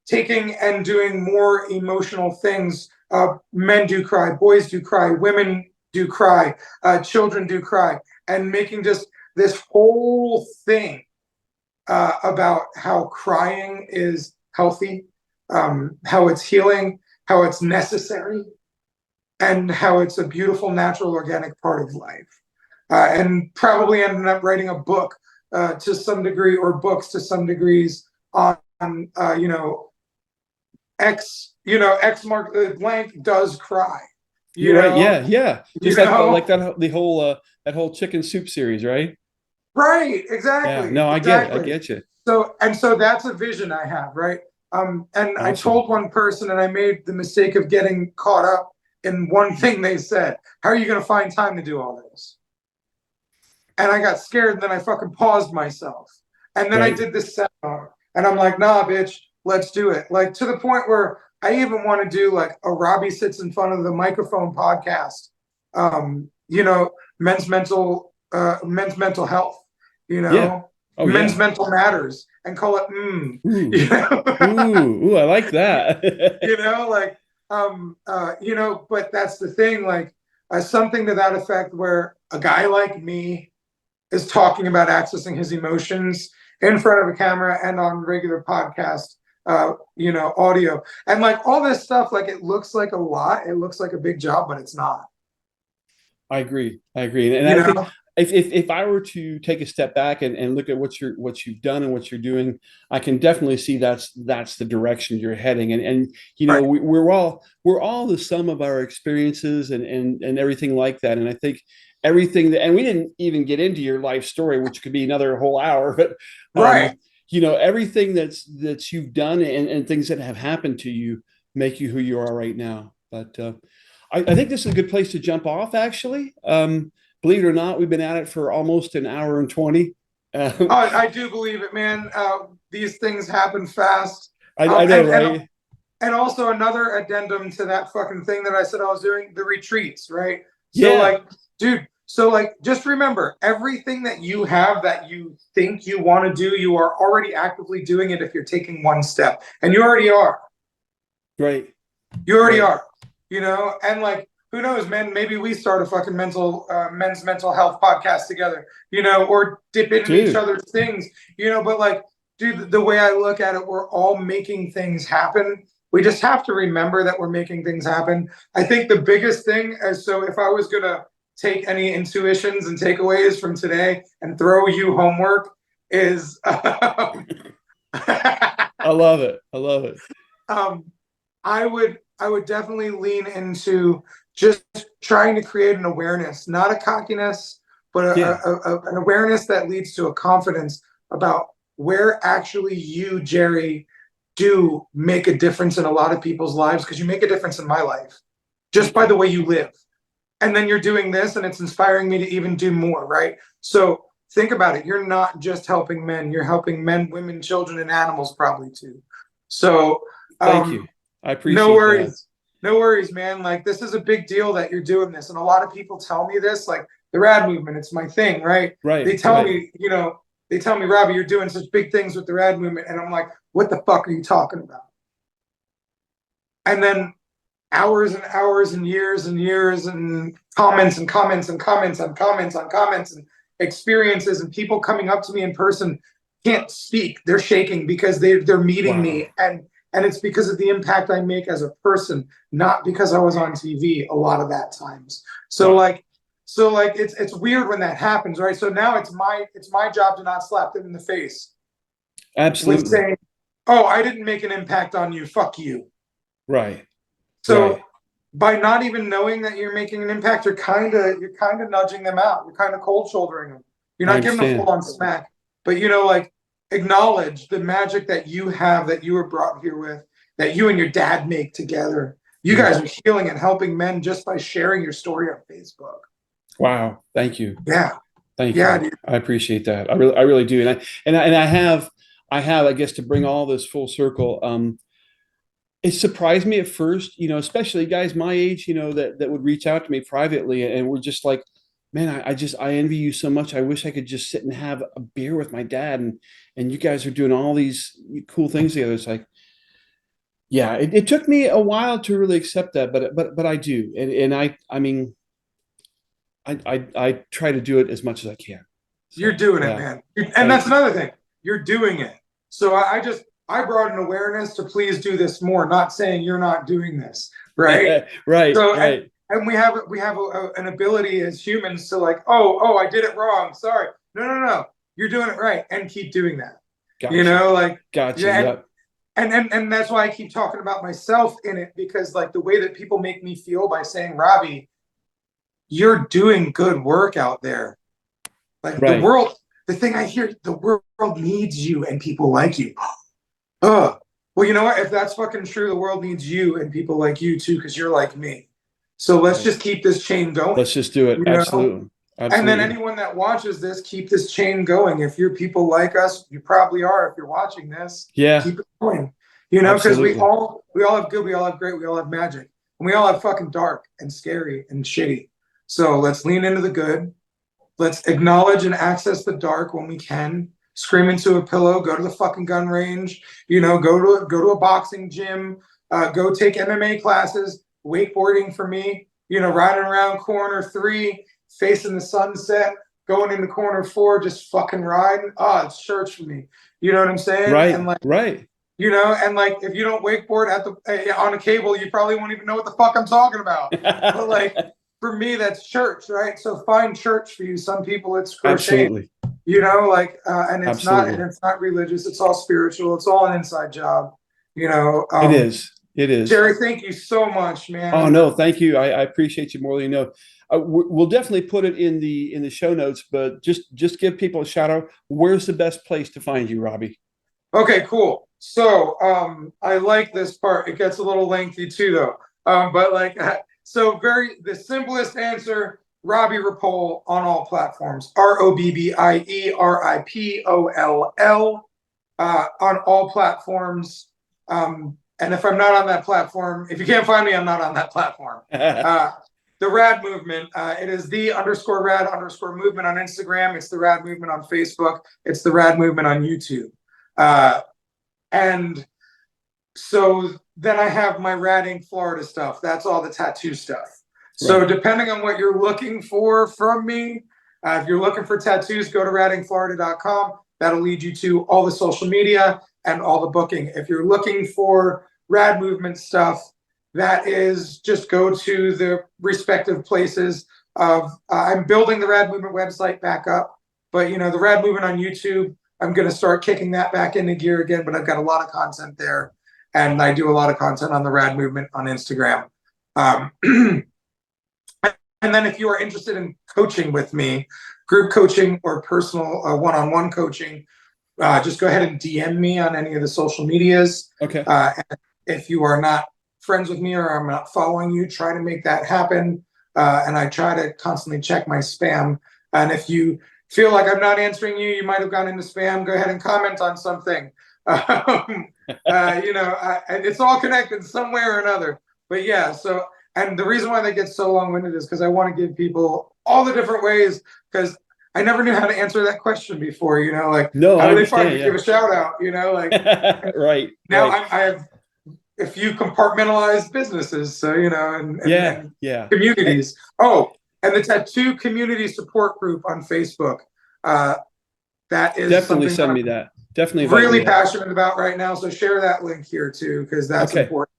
S2: taking and doing more emotional things. Men do cry, boys do cry, women do cry, children do cry, and making just this whole thing about how crying is healthy, how it's healing, how it's necessary, and how it's a beautiful, natural, organic part of life. And probably ended up writing a book to some degree, or books to some degrees on X mark blank does cry.
S1: You're right. Yeah. Just like that whole chicken soup series, right?
S2: Right,
S1: Yeah.
S2: exactly.
S1: No, I get it. I
S2: Exactly.
S1: get you.
S2: So that's a vision I have, right? And I
S1: Awesome.
S2: told one person, and I made the mistake of getting caught up in one thing they said. How are you going to find time to do all this? And I got scared, and then I fucking paused myself. And then I
S1: Right.
S2: did this seminar, and I'm like, nah, bitch, let's do it. Like, to the point where I even want to do like a Robbie sits in front of the microphone podcast. Men's mental health.
S1: Yeah. Oh
S2: Men's
S1: yeah.
S2: mental matters, and call it
S1: Ooh.
S2: you know
S1: Ooh. I like that.
S2: like but that's the thing, like something to that effect, where a guy like me is talking about accessing his emotions in front of a camera and on regular podcast audio, and like all this stuff. Like, it looks like a lot, it looks like a big job, but it's not.
S1: I agree. And
S2: you
S1: I think
S2: know
S1: if I were to take a step back and look at what you've done and what you're doing, I can definitely see that's the direction you're heading. And
S2: right.
S1: we're all the sum of our experiences and everything like that. And I think everything that, and we didn't even get into your life story, which could be another whole hour, but
S2: Right.
S1: everything that you've done and things that have happened to you make you who you are right now. But I think this is a good place to jump off, actually. Believe it or not, we've been at it for almost an hour and 20.
S2: I do believe it, man. These things happen fast.
S1: I know, right?
S2: And also, another addendum to that fucking thing that I said I was doing, the retreats, right? So
S1: Yeah,
S2: like, dude, so like, just remember, everything that you have that you think you want to do, you are already actively doing it if you're taking one step. And you already are.
S1: right,
S2: You already
S1: right.
S2: are. And like, who knows, man? Maybe we start a fucking men's mental health podcast together, or dip into each
S1: Dude,
S2: other's things, but like, dude, the way I look at it, we're all making things happen. We just have to remember that we're making things happen. I think the biggest thing is, so if I was going to take any intuitions and takeaways from today and throw you homework, is
S1: I love it. I love it.
S2: I would definitely lean into just trying to create an awareness, not a cockiness, but
S1: Yeah,
S2: an awareness that leads to a confidence about where actually you, Jerry, do make a difference in a lot of people's lives, because you make a difference in my life just by the way you live. And then you're doing this, and it's inspiring me to even do more, right? So think about it. You're not just helping men, you're helping men, women, children, and animals probably too. So
S1: thank you. I
S2: no
S1: appreciate that.
S2: worries. No worries, man. Like, this is a big deal that you're doing this. And a lot of people tell me this, like the rad movement, it's my thing, right? They
S1: Right,
S2: tell
S1: right.
S2: me, Robbie, you're doing such big things with the rad movement. And I'm like, what the fuck are you talking about? And then hours and hours and years and comments and comments and comments on comments on comments and experiences, and people coming up to me in person can't speak. They're shaking because they're meeting
S1: Wow.
S2: me, and it's because of the impact I make as a person, not because I was on TV a lot of that times. So
S1: Wow.
S2: like, So like it's weird when that happens, right? So now it's my job to not slap them in the face with
S1: Absolutely.
S2: saying, "Oh, I didn't make an impact on you. Fuck you."
S1: Right.
S2: So
S1: Right.
S2: by not even knowing that you're making an impact, you're kind of nudging them out. You're kind of cold shouldering them. You're
S1: I
S2: not giving a full
S1: understand.
S2: on smack, but like acknowledge the magic that you have, that you were brought here with, that you and your dad make together. You
S1: Mhm.
S2: guys are healing and helping men just by sharing your story on Facebook.
S1: Wow. Thank you.
S2: Yeah,
S1: Thank
S2: yeah,
S1: you.
S2: dude.
S1: I appreciate that. I really do. And I guess, to bring all this full circle, it surprised me at first, especially guys my age, that would reach out to me privately, and we're just like, man, I envy you so much. I wish I could just sit and have a beer with my dad, and you guys are doing all these cool things together. It's like, yeah, it took me a while to really accept that, but I do. And I mean, I try to do it as much as I can.
S2: You're
S1: So
S2: doing it,
S1: yeah,
S2: man. And
S1: thank
S2: that's
S1: you.
S2: another thing. You're doing it. So I brought an awareness to please do this more, not saying you're not doing this, right?
S1: Right,
S2: So
S1: right.
S2: and we have an ability as humans to like, oh, I did it wrong. Sorry. No, no, no. You're doing it right, and keep doing that.
S1: Gotcha.
S2: Like
S1: Gotcha.
S2: yeah,
S1: Yep.
S2: and that's why I keep talking about myself in it, because like the way that people make me feel by saying, Robbie, you're doing good work out there. Like
S1: Right.
S2: the thing I hear, the world needs you and people like you. Oh, well, you know what? If that's fucking true, the world needs you and people like you too, because you're like me. So let's
S1: Right.
S2: just keep this chain going,
S1: Let's just do it.
S2: you know?
S1: Absolutely.
S2: And then
S1: Absolutely.
S2: anyone that watches this, keep this chain going. If you're people like us, you probably are. If you're watching this,
S1: Yeah,
S2: keep it going. Because we
S1: absolutely.
S2: all we all have good, we all have great, we all have magic, and we all have fucking dark and scary and shitty. So let's lean into the good. Let's acknowledge and access the dark when we can. Scream into a pillow. Go to the fucking gun range. Go to a boxing gym. Go take MMA classes. Wakeboarding for me. Riding around corner 3, facing the sunset. Going into corner 4, just fucking riding. Oh, it's church for me. You know what I'm saying? And
S1: Right.
S2: like,
S1: Right.
S2: if you don't wakeboard on a cable, you probably won't even know what the fuck I'm talking about. But like, for me, that's church, right? So find church for you. Some people it's crochet,
S1: Absolutely.
S2: and
S1: Absolutely.
S2: it's not religious. It's all spiritual. It's all an inside job. You know,
S1: It
S2: um,
S1: is. It is.
S2: Jerry, thank you so much,
S1: Oh
S2: man.
S1: no, thank you. I appreciate you more than you know. We'll definitely put it in the show notes, but just give people a shout out. Where's the best place to find you, Robbie?
S2: Okay, cool. So, I like this part. It gets a little lengthy too, though. But like, so the simplest answer: Robbie Ripoll on all platforms. ROBBIE RIPOLL on all platforms. And if I'm not on that platform, if you can't find me, I'm not on that platform. The Rad Movement. It is the_rad_movement on Instagram. It's the Rad Movement on Facebook. It's the Rad Movement on YouTube. Uh, and so then I have my Radding Florida stuff. That's all the tattoo stuff. So
S1: Right.
S2: depending on what you're looking for from me, if you're looking for tattoos, go to raddingflorida.com. That'll lead you to all the social media and all the booking. If you're looking for Rad Movement stuff, that is just go to the respective places of I'm building the Rad Movement website back up, but the Rad Movement on YouTube, I'm going to start kicking that back into gear again, but I've got a lot of content there, and I do a lot of content on the Rad Movement on Instagram. And then if you are interested in coaching with me, group coaching or personal one-on-one coaching, just go ahead and DM me on any of the social medias.
S1: Okay.
S2: And if you are not friends with me or I'm not following you, try to make that happen. And I try to constantly check my spam. And if you feel like I'm not answering you, you might have gone into spam, go ahead and comment on something. It's all connected some way or another. But yeah, so, and the reason why they get so long-winded is because I want to give people all the different ways, because I never knew how to answer that question before, like,
S1: No,
S2: how
S1: I
S2: do they find me? Give
S1: understand.
S2: a shout out, like,
S1: Yeah. Right.
S2: now
S1: Right.
S2: I have a few compartmentalized businesses, so,
S1: Yeah.
S2: and
S1: Yeah.
S2: communities. Oh, and the tattoo community support group on Facebook. Uh, that is
S1: Definitely
S2: something that
S1: send me
S2: I'm
S1: that. Definitely invite me
S2: really
S1: to that.
S2: passionate about right now. So share that link here too, because that's
S1: Okay.
S2: important.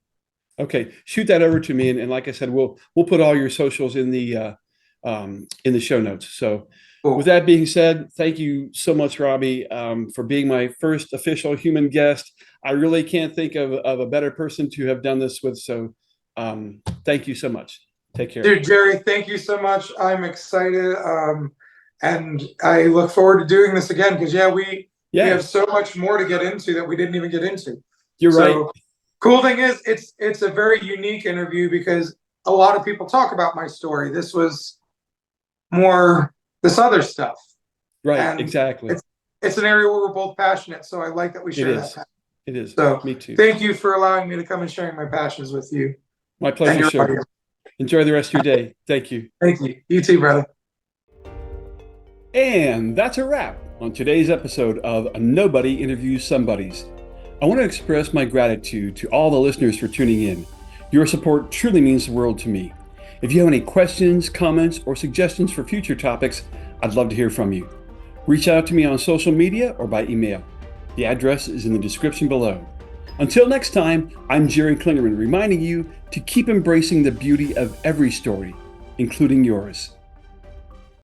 S1: Okay. Shoot that over to me, and like I said, we'll put all your socials in the show notes. So
S2: Cool.
S1: with that being said, thank you so much, Robbie, for being my first official human guest. I really can't think of a better person to have done this with. So thank you so much. Take care.
S2: Dude, Jerry, thank you so much. I'm excited. And I look forward to doing this again because, we have so much more to get into that we didn't even get into.
S1: You're right.
S2: Cool thing is, it's a very unique interview because a lot of people talk about my story. This was more this other stuff.
S1: Right,
S2: and
S1: exactly.
S2: It's an area where we're both passionate, so I like that we share that passion.
S1: It is.
S2: So
S1: me too.
S2: Thank you for allowing me to come and sharing my passions with you.
S1: My pleasure, sir. Enjoy the rest of your day. Thank you.
S2: Thank you. You too, brother.
S1: And that's a wrap on today's episode of Nobody Interviews Somebody's. I want to express my gratitude to all the listeners for tuning in. Your support truly means the world to me. If you have any questions, comments, or suggestions for future topics, I'd love to hear from you. Reach out to me on social media or by email. The address is in the description below. Until next time, I'm Jerry Klingerman, reminding you to keep embracing the beauty of every story, including yours.